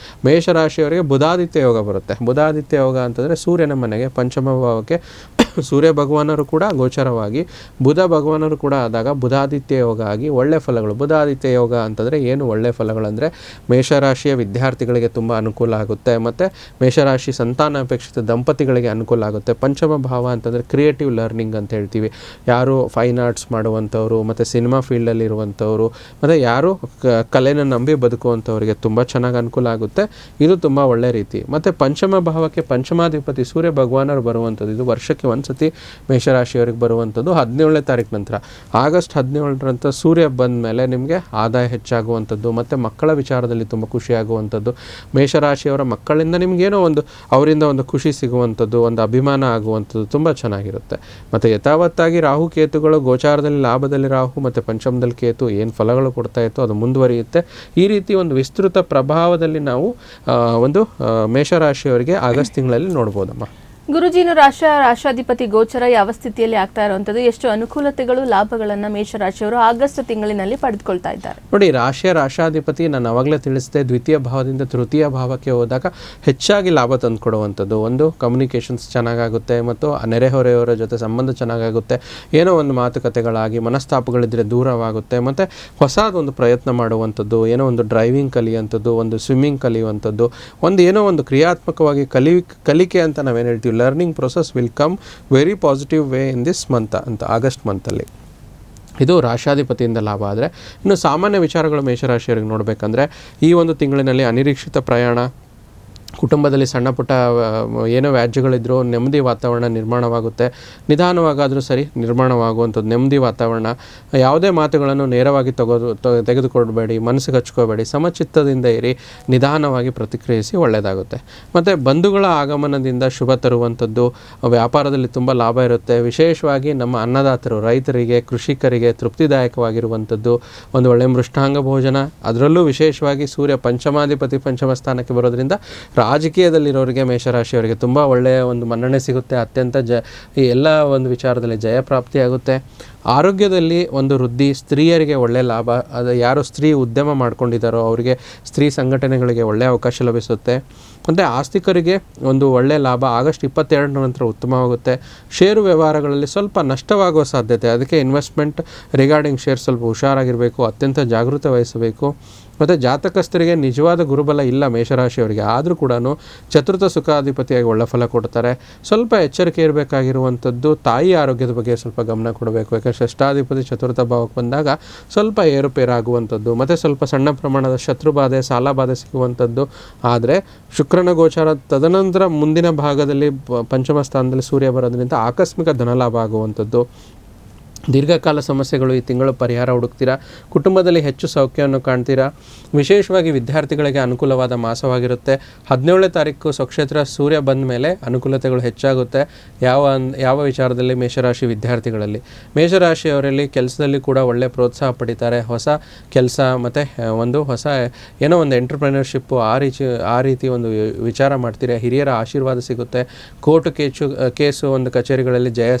ಮೇಷರಾಶಿಯವರಿಗೆ ಬುಧಾದಿತ್ಯ ಯೋಗ ಬರುತ್ತೆ. ಬುಧಾದಿತ್ಯ ಯೋಗ ಅಂತಂದರೆ ಸೂರ್ಯನ ಮನೆಗೆ ಪಂಚಮ ಭಾವಕ್ಕೆ ಸೂರ್ಯ ಭಗವಾನರು ಕೂಡ ಗೋಚರವಾಗಿ ಬುಧ ಭಗವಾನರು ಕೂಡ ಆದಾಗ ಬುಧಾದಿತ್ಯ ಯೋಗ ಆಗಿ ಒಳ್ಳೆ ಫಲಗಳು. ಬುಧಾದಿತ್ಯ ಯೋಗ ಅಂತಂದರೆ ಏನು ಒಳ್ಳೆ ಫಲಗಳಂದರೆ ಮೇಷರಾಶಿಯ ವಿದ್ಯಾರ್ಥಿಗಳಿಗೆ ತುಂಬ ಅನುಕೂಲ ಆಗುತ್ತೆ. ಮತ್ತು ಮೇಷರಾಶಿ ಸಂತಾನ ಅಪೇಕ್ಷಿತ ದಂಪತಿಗಳಿಗೆ ಅನುಕೂಲ ಆಗುತ್ತೆ. ಪಂಚಮ ಭಾವ ಅಂತಂದರೆ ಕ್ರಿಯೇಟಿವ್ ಲರ್ನಿಂಗ್ ಅಂತ ಹೇಳ್ತೀವಿ. ಯಾರು ಫೈನ್ ಆರ್ಟ್ಸ್ ಮಾಡುವಂಥವ್ರು ಮತ್ತು ಸಿನಿಮಾ ಫೀಲ್ಡಲ್ಲಿ ಇರುವಂಥವ್ರು ಮತ್ತು ಯಾರು ಕಲೆನ ನಂಬಿ ಬದುಕುವಂಥವ್ರಿಗೆ ತುಂಬ ಚೆನ್ನಾಗಿ ಅನುಕೂಲ ಆಗುತ್ತೆ. ಇದು ತುಂಬ ಒಳ್ಳೆ ರೀತಿ. ಮತ್ತು ಪಂಚಮ ಭಾವಕ್ಕೆ ಪಂಚಮಾಧಿಪತಿ ಸೂರ್ಯ ಭಗವಾನರು ಬರುವಂಥದ್ದು. ಇದು ವರ್ಷಕ್ಕೆ ಒಂದು ಸತಿ ಮೇಷರಾಶಿಯವರಿಗೆ ಬರುವಂಥದ್ದು 17ನೇ ತಾರೀಕು ನಂತರ. ಆಗಸ್ಟ್ 17ರಂತ ಸೂರ್ಯ ಬಂದ ಮೇಲೆ ನಿಮಗೆ ಆದಾಯ ಹೆಚ್ಚಾಗುವಂಥದ್ದು ಮತ್ತು ಮಕ್ಕಳ ವಿಚಾರದಲ್ಲಿ ತುಂಬ ಖುಷಿಯಾಗುವಂಥದ್ದು. ಮೇಷರಾಶಿಯವರ ಮಕ್ಕಳಿಂದ ನಿಮಗೇನೋ ಒಂದು ಅವರಿಂದ ಒಂದು ಖುಷಿ ಸಿಗುವಂಥದ್ದು, ಒಂದು ಅಭಿಮಾನ ಆಗುವಂಥದ್ದು ತುಂಬ ಚೆನ್ನಾಗಿರುತ್ತೆ. ಮತ್ತು ಯಥಾವತ್ತಾಗಿ ರಾಹು ಕೇತುಗಳು ಗೋಚಾರದಲ್ಲಿ ಲಾಭದಲ್ಲಿ ರಾಹು ಮತ್ತು ಪಂಚಮದಲ್ಲಿ ಕೇತು ಏನು ಫಲಗಳು ಕೊಡ್ತಾ ಇತ್ತು ಅದು ಮುಂದುವರಿಯುತ್ತೆ. ಈ ರೀತಿ ಒಂದು ವಿಸ್ತೃತ ಪ್ರಭಾವದಲ್ಲಿ ನಾವು ಒಂದು ಮೇಷರಾಶಿಯವರಿಗೆ ಆಗಸ್ಟ್ ತಿಂಗಳಲ್ಲಿ ನೋಡ್ಬೋದಮ್ಮ. ಗುರುಜಿನ ರಾಶಾಧಿಪತಿ ಗೋಚರ ಯಾವ ಸ್ಥಿತಿಯಲ್ಲಿ ಆಗ್ತಾ ಇರುವಂಥದ್ದು, ಎಷ್ಟು ಅನುಕೂಲತೆಗಳು, ಲಾಭಗಳನ್ನು ಮೇಷರಾಶಿಯವರು ಆಗಸ್ಟ್ ತಿಂಗಳಿನಲ್ಲಿ ಪಡೆದುಕೊಳ್ತಾ ಇದ್ದಾರೆ? ನೋಡಿ, ರಾಶಾಧಿಪತಿ ನಾನು ಅವಾಗಲೇ ತಿಳಿಸಿದೆ, ದ್ವಿತೀಯ ಭಾವದಿಂದ ತೃತೀಯ ಭಾವಕ್ಕೆ ಹೋದಾಗ ಹೆಚ್ಚಾಗಿ ಲಾಭ ತಂದುಕೊಡುವಂಥದ್ದು. ಒಂದು ಕಮ್ಯುನಿಕೇಷನ್ಸ್ ಚೆನ್ನಾಗಾಗುತ್ತೆ ಮತ್ತು ನೆರೆಹೊರೆಯವರ ಜೊತೆ ಸಂಬಂಧ ಚೆನ್ನಾಗಾಗುತ್ತೆ. ಏನೋ ಒಂದು ಮಾತುಕತೆಗಳಾಗಿ ಮನಸ್ತಾಪಗಳಿದ್ದರೆ ದೂರವಾಗುತ್ತೆ. ಮತ್ತು ಹೊಸದೊಂದು ಪ್ರಯತ್ನ ಮಾಡುವಂಥದ್ದು, ಏನೋ ಒಂದು ಡ್ರೈವಿಂಗ್ ಕಲಿಯುವಂಥದ್ದು, ಒಂದು ಸ್ವಿಮ್ಮಿಂಗ್ ಕಲಿಯುವಂಥದ್ದು, ಒಂದು ಏನೋ ಒಂದು ಕ್ರಿಯಾತ್ಮಕವಾಗಿ ಕಲಿಕೆ ಅಂತ ನಾವೇನು ಹೇಳ್ತೀವಿ, learning process will come very positive way in this month ಅಂತ ಆಗಸ್ಟ್ ಮಂತಲ್ಲಿ. ಇದು ರಾಶ್ಯಾಧಿಪತಿಯಿಂದ ಲಾಭ. ಆದರೆ ಇನ್ನು ಸಾಮಾನ್ಯ ವಿಚಾರಗಳು ಮೇಷರಾಶಿಯವರಿಗೆ ನೋಡಬೇಕಂದ್ರೆ ಈ ಒಂದು ತಿಂಗಳಿನಲ್ಲಿ ಅನಿರೀಕ್ಷಿತ ಪ್ರಯಾಣ, ಕುಟುಂಬದಲ್ಲಿ ಸಣ್ಣ ಪುಟ್ಟ ಏನೋ ವ್ಯಾಜ್ಯಗಳಿದ್ರೂ ನೆಮ್ಮದಿ ವಾತಾವರಣ ನಿರ್ಮಾಣವಾಗುತ್ತೆ. ನಿಧಾನವಾಗಾದರೂ ಸರಿ ನಿರ್ಮಾಣವಾಗುವಂಥದ್ದು ನೆಮ್ಮದಿ ವಾತಾವರಣ. ಯಾವುದೇ ಮಾತುಗಳನ್ನು ನೇರವಾಗಿ ತೆಗೆದುಕೊಡಬೇಡಿ, ಮನಸ್ಸಿಗೆ ಹಚ್ಕೋಬೇಡಿ, ಸಮಚಿತ್ತದಿಂದ ಇರಿ, ನಿಧಾನವಾಗಿ ಪ್ರತಿಕ್ರಿಯಿಸಿ, ಒಳ್ಳೆಯದಾಗುತ್ತೆ. ಮತ್ತು ಬಂಧುಗಳ ಆಗಮನದಿಂದ ಶುಭ ತರುವಂಥದ್ದು, ವ್ಯಾಪಾರದಲ್ಲಿ ತುಂಬ ಲಾಭ ಇರುತ್ತೆ. ವಿಶೇಷವಾಗಿ ನಮ್ಮ ಅನ್ನದಾತರು, ರೈತರಿಗೆ, ಕೃಷಿಕರಿಗೆ ತೃಪ್ತಿದಾಯಕವಾಗಿರುವಂಥದ್ದು ಒಂದು ಒಳ್ಳೆಯ ಮೃಷ್ಟಾಂಗ ಭೋಜನ. ಅದರಲ್ಲೂ ವಿಶೇಷವಾಗಿ ಸೂರ್ಯ ಪಂಚಮಾಧಿಪತಿ ಪಂಚಮ ಸ್ಥಾನಕ್ಕೆ ಬರೋದ್ರಿಂದ ರಾಜಕೀಯದಲ್ಲಿರೋರಿಗೆ, ಮೇಷರಾಶಿಯವರಿಗೆ ತುಂಬ ಒಳ್ಳೆಯ ಒಂದು ಮನ್ನಣೆ ಸಿಗುತ್ತೆ. ಅತ್ಯಂತ ಈ ಎಲ್ಲ ಒಂದು ವಿಚಾರದಲ್ಲಿ ಜಯಪ್ರಾಪ್ತಿಯಾಗುತ್ತೆ. ಆರೋಗ್ಯದಲ್ಲಿ ಒಂದು ವೃದ್ಧಿ, ಸ್ತ್ರೀಯರಿಗೆ ಒಳ್ಳೆಯ ಲಾಭ. ಅದು ಯಾರು ಸ್ತ್ರೀ ಉದ್ಯಮ ಮಾಡ್ಕೊಂಡಿದ್ದಾರೋ ಅವರಿಗೆ, ಸ್ತ್ರೀ ಸಂಘಟನೆಗಳಿಗೆ ಒಳ್ಳೆಯ ಅವಕಾಶ ಲಭಿಸುತ್ತೆ. ಮತ್ತು ಆಸ್ತಿಕರಿಗೆ ಒಂದು ಒಳ್ಳೆಯ ಲಾಭ ಆಗಸ್ಟ್ 22 ನಂತರ ಉತ್ತಮವಾಗುತ್ತೆ. ಷೇರು ವ್ಯವಹಾರಗಳಲ್ಲಿ ಸ್ವಲ್ಪ ನಷ್ಟವಾಗುವ ಸಾಧ್ಯತೆ, ಅದಕ್ಕೆ ಇನ್ವೆಸ್ಟ್ಮೆಂಟ್ ರಿಗಾರ್ಡಿಂಗ್ ಶೇರ್ ಸ್ವಲ್ಪ ಹುಷಾರಾಗಿರಬೇಕು, ಅತ್ಯಂತ ಜಾಗೃತೆ ವಹಿಸಬೇಕು. ಮತ್ತು ಜಾತಕಸ್ಥರಿಗೆ ನಿಜವಾದ ಗುರುಬಲ ಇಲ್ಲ ಮೇಷರಾಶಿಯವರಿಗೆ, ಆದರೂ ಕೂಡ ಚತುರ್ಥ ಸುಖಾಧಿಪತಿಯಾಗಿ ಒಳ್ಳೆ ಫಲ ಕೊಡ್ತಾರೆ. ಸ್ವಲ್ಪ ಎಚ್ಚರಿಕೆ ಇರಬೇಕಾಗಿರುವಂಥದ್ದು ತಾಯಿ ಆರೋಗ್ಯದ ಬಗ್ಗೆ ಸ್ವಲ್ಪ ಗಮನ ಕೊಡಬೇಕು. ಯಾಕಂದರೆ ಷಷ್ಠಾಧಿಪತಿ ಚತುರ್ಥ ಭಾವಕ್ಕೆ ಬಂದಾಗ ಸ್ವಲ್ಪ ಏರುಪೇರಾಗುವಂಥದ್ದು, ಮತ್ತು ಸ್ವಲ್ಪ ಸಣ್ಣ ಪ್ರಮಾಣದ ಶತ್ರುಬಾಧೆ, ಸಾಲಬಾಧೆ ಸಿಗುವಂಥದ್ದು. ಆದರೆ ಶುಕ್ರನ ಗೋಚಾರ ತದನಂತರ ಮುಂದಿನ ಭಾಗದಲ್ಲಿ ಪಂಚಮ ಸ್ಥಾನದಲ್ಲಿ ಸೂರ್ಯ ಬರೋದ್ರಿಂದ ಆಕಸ್ಮಿಕ ಧನಲಾಭ ಆಗುವಂಥದ್ದು. ದೀರ್ಘಕಾಲ ಸಮಸ್ಯೆಗಳು ಈ ತಿಂಗಳು ಪರಿಹಾರ ಹುಡುಕ್ತೀರಾ. ಕುಟುಂಬದಲ್ಲಿ ಹೆಚ್ಚು ಸೌಖ್ಯವನ್ನು ಕಾಣ್ತೀರಾ. ವಿಶೇಷವಾಗಿ ವಿದ್ಯಾರ್ಥಿಗಳಿಗೆ ಅನುಕೂಲವಾದ ಮಾಸವಾಗಿರುತ್ತೆ. 17ನೇ ತಾರೀಕು ಸ್ವಕ್ಷೇತ್ರ ಸೂರ್ಯ ಬಂದ ಮೇಲೆ ಅನುಕೂಲತೆಗಳು ಹೆಚ್ಚಾಗುತ್ತೆ. ಯಾವ ವಿಚಾರದಲ್ಲಿ? ಮೇಷರಾಶಿ ವಿದ್ಯಾರ್ಥಿಗಳಲ್ಲಿ. ಮೇಷರಾಶಿಯವರಲ್ಲಿ ಕೆಲಸದಲ್ಲಿ ಕೂಡ ಒಳ್ಳೆಯ ಪ್ರೋತ್ಸಾಹ ಪಡಿತಾರೆ. ಹೊಸ ಕೆಲಸ ಮತ್ತು ಒಂದು ಹೊಸ ಏನೋ ಒಂದು ಎಂಟರ್ಪ್ರಿನರ್ಶಿಪ್ಪು ಆ ರೀತಿ ಒಂದು ವಿಚಾರ ಮಾಡ್ತೀರಾ. ಹಿರಿಯರ ಆಶೀರ್ವಾದ ಸಿಗುತ್ತೆ. ಕೋರ್ಟು ಕೇಸು ಒಂದು ಕಚೇರಿಗಳಲ್ಲಿ ಜಯ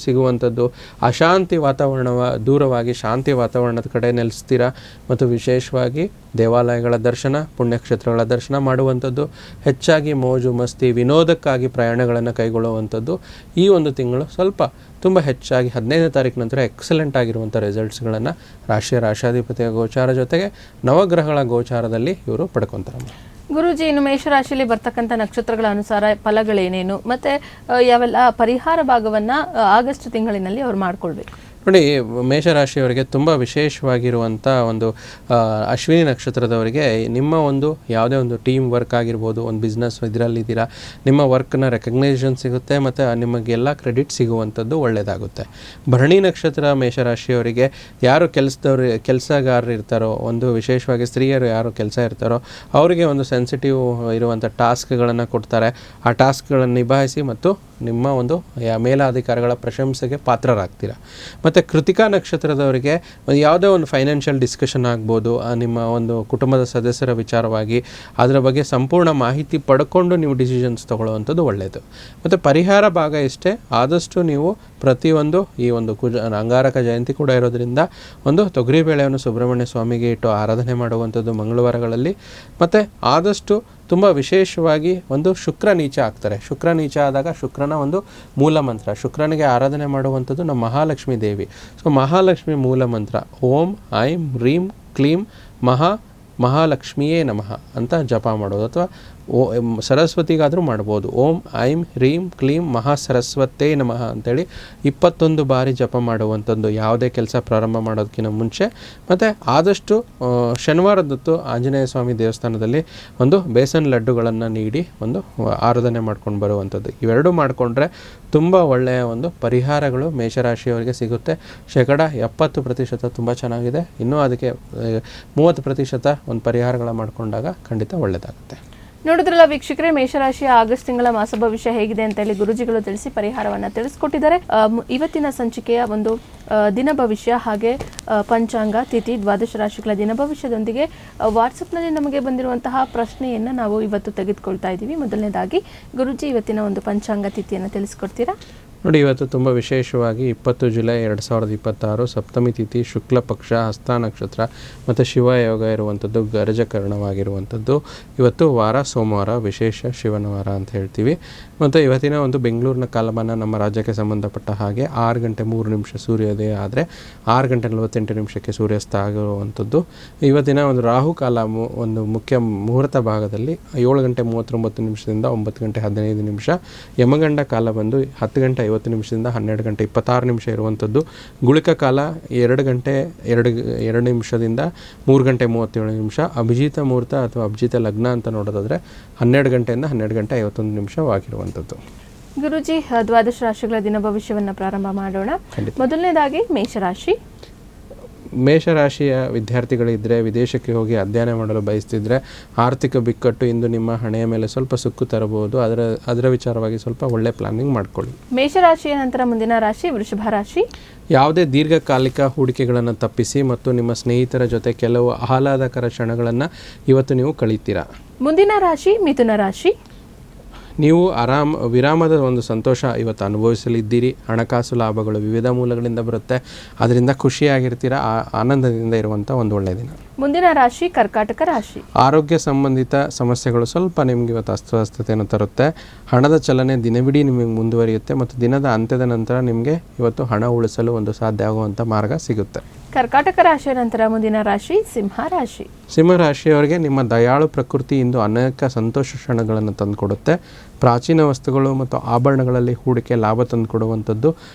ಸಿಗುವಂಥದ್ದು. ಅಶಾಂತಿ ವಾತಾವರಣ ದೂರವಾಗಿ ಶಾಂತಿ ವಾತಾವರಣದ ಕಡೆ ನೆಲೆಸ್ತೀರಾ. ಮತ್ತು ವಿಶೇಷವಾಗಿ ದೇವಾಲಯಗಳ ದರ್ಶನ, ಪುಣ್ಯಕ್ಷೇತ್ರಗಳ ದರ್ಶನ ಮಾಡುವಂಥದ್ದು, ಹೆಚ್ಚಾಗಿ ಮೋಜು ಮಸ್ತಿ, ವಿನೋದಕ್ಕಾಗಿ ಪ್ರಯಾಣಗಳನ್ನು ಕೈಗೊಳ್ಳುವಂಥದ್ದು. ಈ ಒಂದು ತಿಂಗಳು ಸ್ವಲ್ಪ ತುಂಬ ಹೆಚ್ಚಾಗಿ 15ನೇ ತಾರೀಕು ನಂತರ ಎಕ್ಸಲೆಂಟ್ ಆಗಿರುವಂಥ ರಿಸಲ್ಟ್ಸ್ಗಳನ್ನು ರಾಶಿಯಾಧಿಪತಿಯ ಗೋಚಾರ ಜೊತೆಗೆ ನವಗ್ರಹಗಳ ಗೋಚಾರದಲ್ಲಿ ಇವರು ಪಡ್ಕೊತಾರೆ. ಗುರೂಜಿ, ಇನ್ನು ಮೇಷರಾಶಿಯಲ್ಲಿ ಬರ್ತಕ್ಕಂಥ ನಕ್ಷತ್ರಗಳ ಅನುಸಾರ ಫಲಗಳೇನೇನು, ಮತ್ತು ಯಾವೆಲ್ಲ ಪರಿಹಾರ ಭಾಗವನ್ನು ಆಗಸ್ಟ್ ತಿಂಗಳಿನಲ್ಲಿ ಅವ್ರು ಮಾಡ್ಕೊಳ್ಬೇಕು? ನೋಡಿ, ಮೇಷರಾಶಿಯವರಿಗೆ ತುಂಬ ವಿಶೇಷವಾಗಿರುವಂಥ ಒಂದು ಅಶ್ವಿನಿ ನಕ್ಷತ್ರದವರಿಗೆ ನಿಮ್ಮ ಒಂದು ಯಾವುದೇ ಒಂದು ಟೀಮ್ ವರ್ಕ್ ಆಗಿರ್ಬೋದು, ಒಂದು ಬಿಸ್ನೆಸ್ ಇದರಲ್ಲಿದ್ದೀರಾ, ನಿಮ್ಮ ವರ್ಕ್ನ ರೆಕಗ್ನೈಸೇಷನ್ ಸಿಗುತ್ತೆ ಮತ್ತು ನಿಮಗೆಲ್ಲ ಕ್ರೆಡಿಟ್ ಸಿಗುವಂಥದ್ದು ಒಳ್ಳೆಯದಾಗುತ್ತೆ. ಭರಣಿ ನಕ್ಷತ್ರ ಮೇಷರಾಶಿಯವರಿಗೆ ಯಾರು ಕೆಲಸಗಾರರು ಇರ್ತಾರೋ, ಒಂದು ವಿಶೇಷವಾಗಿ ಸ್ತ್ರೀಯರು ಯಾರು ಕೆಲಸ ಇರ್ತಾರೋ ಅವರಿಗೆ ಒಂದು ಸೆನ್ಸಿಟಿವ್ ಇರುವಂಥ ಟಾಸ್ಕ್ಗಳನ್ನು ಕೊಡ್ತಾರೆ. ಆ ಟಾಸ್ಕ್ಗಳನ್ನು ನಿಭಾಯಿಸಿ ಮತ್ತು ನಿಮ್ಮ ಒಂದು ಮೇಲಾಧಿಕಾರಿಗಳ ಪ್ರಶಂಸೆಗೆ ಪಾತ್ರರಾಗ್ತೀರಾ. ಮತ್ತು ಕೃತಿಕಾ ನಕ್ಷತ್ರದವರಿಗೆ ಯಾವುದೇ ಒಂದು ಫೈನಾನ್ಷಿಯಲ್ ಡಿಸ್ಕಷನ್ ಆಗ್ಬೋದು, ನಿಮ್ಮ ಒಂದು ಕುಟುಂಬದ ಸದಸ್ಯರ ವಿಚಾರವಾಗಿ ಅದರ ಬಗ್ಗೆ ಸಂಪೂರ್ಣ ಮಾಹಿತಿ ಪಡ್ಕೊಂಡು ನೀವು ಡಿಸಿಷನ್ಸ್ ತೊಗೊಳ್ಳುವಂಥದ್ದು ಒಳ್ಳೆಯದು. ಮತ್ತು ಪರಿಹಾರ ಭಾಗ ಇಷ್ಟೇ, ಆದಷ್ಟು ನೀವು ಪ್ರತಿಯೊಂದು ಈ ಒಂದು ಅಂಗಾರಕ ಜಯಂತಿ ಕೂಡ ಇರೋದ್ರಿಂದ ಒಂದು ತೊಗರಿಬೇಳೆಯನ್ನು ಸುಬ್ರಹ್ಮಣ್ಯ ಸ್ವಾಮಿಗೆ ಇಟ್ಟು ಆರಾಧನೆ ಮಾಡುವಂಥದ್ದು ಮಂಗಳವಾರಗಳಲ್ಲಿ. ಮತ್ತು ಆದಷ್ಟು ತುಂಬ ವಿಶೇಷವಾಗಿ ಒಂದು ಶುಕ್ರ ನೀಚ ಆಗ್ತಾರೆ. ಶುಕ್ರ ನೀಚ ಆದಾಗ ಶುಕ್ರನ ಒಂದು ಮೂಲ ಮಂತ್ರ, ಶುಕ್ರನಿಗೆ ಆರಾಧನೆ ಮಾಡುವಂಥದ್ದು ನಮ್ಮ ಮಹಾಲಕ್ಷ್ಮೀ ದೇವಿ. ಸೊ ಮಹಾಲಕ್ಷ್ಮಿ ಮೂಲ ಮಂತ್ರ ಓಂ ಐಂ ಹ್ರೀಂ ಕ್ಲೀಂ ಮಹಾಲಕ್ಷ್ಮಿಯೇ ನಮಃ ಅಂತ ಜಪ ಮಾಡೋದು, ಅಥವಾ ಸರಸ್ವತಿಗಾದರೂ ಮಾಡ್ಬೋದು. ಓಂ ಐಂ ಹ್ರೀಂ ಕ್ಲೀಂ ಮಹಾಸರಸ್ವತೇ ನಮಃ ಅಂತೇಳಿ 21 ಬಾರಿ ಜಪ ಮಾಡುವಂಥದ್ದು ಯಾವುದೇ ಕೆಲಸ ಪ್ರಾರಂಭ ಮಾಡೋದಕ್ಕಿಂತ ಮುಂಚೆ. ಮತ್ತು ಆದಷ್ಟು ಶನಿವಾರದೊತ್ತು ಆಂಜನೇಯ ಸ್ವಾಮಿ ದೇವಸ್ಥಾನದಲ್ಲಿ ಒಂದು ಬೇಸನ್ ಲಡ್ಡುಗಳನ್ನು ನೀಡಿ ಒಂದು ಆರಾಧನೆ ಮಾಡ್ಕೊಂಡು ಬರುವಂಥದ್ದು. ಇವೆರಡೂ ಮಾಡಿಕೊಂಡ್ರೆ ತುಂಬ ಒಳ್ಳೆಯ ಒಂದು ಪರಿಹಾರಗಳು ಮೇಷರಾಶಿಯವರಿಗೆ ಸಿಗುತ್ತೆ. 70% ತುಂಬ ಚೆನ್ನಾಗಿದೆ. ಇನ್ನೂ ಅದಕ್ಕೆ 30% ಒಂದು ಪರಿಹಾರಗಳ ಮಾಡಿಕೊಂಡಾಗ ಖಂಡಿತ ಒಳ್ಳೆಯದಾಗುತ್ತೆ. ನೋಡಿದ್ರಲ್ಲ ವೀಕ್ಷಕರೇ, ಮೇಷರಾಶಿಯ ಆಗಸ್ಟ್ ತಿಂಗಳ ಮಾಸ ಭವಿಷ್ಯ ಹೇಗಿದೆ ಅಂತ ಹೇಳಿ ಗುರುಜಿಗಳು ತಿಳಿಸಿ ಪರಿಹಾರವನ್ನು ತಿಳಿಸ್ಕೊಟ್ಟಿದ್ದಾರೆ. ಇವತ್ತಿನ ಸಂಚಿಕೆಯ ಒಂದು ದಿನ ಭವಿಷ್ಯ ಹಾಗೆ ಪಂಚಾಂಗ, ತಿಥಿ, ದ್ವಾದಶ ರಾಶಿಗಳ ದಿನ ಭವಿಷ್ಯದೊಂದಿಗೆ ವಾಟ್ಸಪ್ನಲ್ಲಿ ನಮಗೆ ಬಂದಿರುವಂತಹ ಪ್ರಶ್ನೆಯನ್ನು ನಾವು ಇವತ್ತು ತೆಗೆದುಕೊಳ್ತಾ ಇದ್ದೀವಿ. ಮೊದಲನೇದಾಗಿ ಗುರುಜಿ ಇವತ್ತಿನ ಒಂದು ಪಂಚಾಂಗ ತಿಥಿಯನ್ನು ತಿಳಿಸ್ಕೊಡ್ತೀರಾ? ನೋಡಿ, ಇವತ್ತು ತುಂಬ ವಿಶೇಷವಾಗಿ 20 ಜುಲೈ 2026 ಸಪ್ತಮಿ ತಿಥಿ, ಶುಕ್ಲ ಪಕ್ಷ, ಹಸ್ತ ನಕ್ಷತ್ರ ಮತ್ತು ಶಿವಯೋಗ ಇರುವಂಥದ್ದು, ಗರಜಕರಣವಾಗಿರುವಂಥದ್ದು. ಇವತ್ತು ವಾರ ಸೋಮವಾರ, ವಿಶೇಷ ಶಿವನ ವಾರ ಅಂತ ಹೇಳ್ತೀವಿ. ಮತ್ತು ಇವತ್ತಿನ ಒಂದು ಬೆಂಗಳೂರಿನ ಕಾಲಮಾನ ನಮ್ಮ ರಾಜ್ಯಕ್ಕೆ ಸಂಬಂಧಪಟ್ಟ ಹಾಗೆ 6 ಗಂಟೆ 3 ನಿಮಿಷ ಸೂರ್ಯೋದಯ ಆದರೆ 6 ಗಂಟೆ 48 ನಿಮಿಷಕ್ಕೆ ಸೂರ್ಯಾಸ್ತ ಆಗಿರುವಂಥದ್ದು. ಇವತ್ತಿನ ಒಂದು ರಾಹುಕಾಲ ಒಂದು ಮುಖ್ಯ ಮುಹೂರ್ತ ಭಾಗದಲ್ಲಿ 7 ಗಂಟೆ 39 ನಿಮಿಷದಿಂದ 9 ಗಂಟೆ 15 ನಿಮಿಷ. ಯಮಗಂಡ ಕಾಲ ಬಂದು 10 ಗಂಟೆ 50 ನಿಮಿಷದಿಂದ 12 ಗಂಟೆ 26 ನಿಮಿಷ ಇರುವಂಥದ್ದು. ಗುಳಿಕ ಕಾಲ 2 ಗಂಟೆ 2 ನಿಮಿಷದಿಂದ 3 ಗಂಟೆ 37 ನಿಮಿಷ. ಅಭಿಜಿತ ಮುಹೂರ್ತ ಅಥವಾ ಅಭಿಜಿತ ಲಗ್ನ ಅಂತ ನೋಡೋದಾದರೆ 12 ಗಂಟೆಯಿಂದ 12 ಗಂಟೆ 51 ನಿಮಿಷವಾಗಿರುವಂಥದ್ದು. ಗುರುಜಿ, ದ್ವಾದಶ ರಾಶಿಗಳ ದಿನ ಭವಿಷ್ಯವನ್ನು ಪ್ರಾರಂಭ ಮಾಡೋಣ. ಮೊದಲನೇದಾಗಿ ಮೇಷರಾಶಿ. ಮೇಷರಾಶಿಯ ವಿದ್ಯಾರ್ಥಿಗಳಿದ್ದರೆ, ವಿದೇಶಕ್ಕೆ ಹೋಗಿ ಅಧ್ಯಯನ ಮಾಡಲು ಬಯಸ್ತಿದ್ರೆ, ಆರ್ಥಿಕ ಬಿಕ್ಕಟ್ಟು ಇಂದು ನಿಮ್ಮ ಹಣೆಯ ಮೇಲೆ ಸ್ವಲ್ಪ ಸುಕ್ಕು ತರಬಹುದು. ಅದರ ವಿಚಾರವಾಗಿ ಸ್ವಲ್ಪ ಒಳ್ಳೆ ಪ್ಲಾನಿಂಗ್ ಮಾಡ್ಕೊಳ್ಳಿ. ಮೇಷರಾಶಿಯ ನಂತರ ಮುಂದಿನ ರಾಶಿ ವೃಷಭ ರಾಶಿ. ಯಾವುದೇ ದೀರ್ಘಕಾಲಿಕ ಹೂಡಿಕೆಗಳನ್ನು ತಪ್ಪಿಸಿ ಮತ್ತು ನಿಮ್ಮ ಸ್ನೇಹಿತರ ಜೊತೆ ಕೆಲವು ಆಹ್ಲಾದಕರ ಕ್ಷಣಗಳನ್ನು ಇವತ್ತು ನೀವು ಕಳೀತೀರಾ. ಮುಂದಿನ ರಾಶಿ ಮಿಥುನ ರಾಶಿ. ನೀವು ವಿರಾಮದ ಒಂದು ಸಂತೋಷ ಇವತ್ತು ಅನುಭವಿಸಲಿದ್ದೀರಿ. ಹಣಕಾಸು ಲಾಭಗಳು ವಿವಿಧ ಮೂಲಗಳಿಂದ ಬರುತ್ತೆ, ಅದರಿಂದ ಖುಷಿಯಾಗಿರ್ತೀರ, ಆನಂದದಿಂದ ಇರುವಂಥ ಒಂದು ಒಳ್ಳೆಯ ದಿನ. ಮುಂದಿನ ರಾಶಿ ಕರ್ಕಾಟಕ ರಾಶಿ. ಆರೋಗ್ಯ ಸಂಬಂಧಿತ ಸಮಸ್ಯೆಗಳು ಸ್ವಲ್ಪ ನಿಮಗೆ ಇವತ್ತು ಅಸ್ವಸ್ಥತೆಯನ್ನು ತರುತ್ತೆ. ಹಣದ ಚಲನೆ ದಿನವಿಡೀ ನಿಮಗೆ ಮುಂದುವರಿಯುತ್ತೆ ಮತ್ತು ದಿನದ ಅಂತ್ಯದ ನಂತರ ನಿಮಗೆ ಇವತ್ತು ಹಣ ಉಳಿಸಲು ಒಂದು ಸಾಧ್ಯ ಆಗುವಂಥ ಮಾರ್ಗ ಸಿಗುತ್ತೆ. ಕರ್ಕಾಟಕ ರಾಶಿಯ ನಂತರ ಮುಂದಿನ ರಾಶಿ ಸಿಂಹ ರಾಶಿ. ಸಿಂಹರಾಶಿಯವರಿಗೆ ನಿಮ್ಮ ದಯಾಳು ಪ್ರಕೃತಿ ಇಂದು ಅನೇಕ ಸಂತೋಷ ಕ್ಷಣಗಳನ್ನು ತಂದುಕೊಡುತ್ತೆ. ಪ್ರಾಚೀನ ವಸ್ತುಗಳು ಮತ್ತು ಆಭರಣಗಳಲ್ಲಿ ಹೂಡಿಕೆ ಲಾಭ ತಂದುಕೊಡುವಂಥದ್ದು,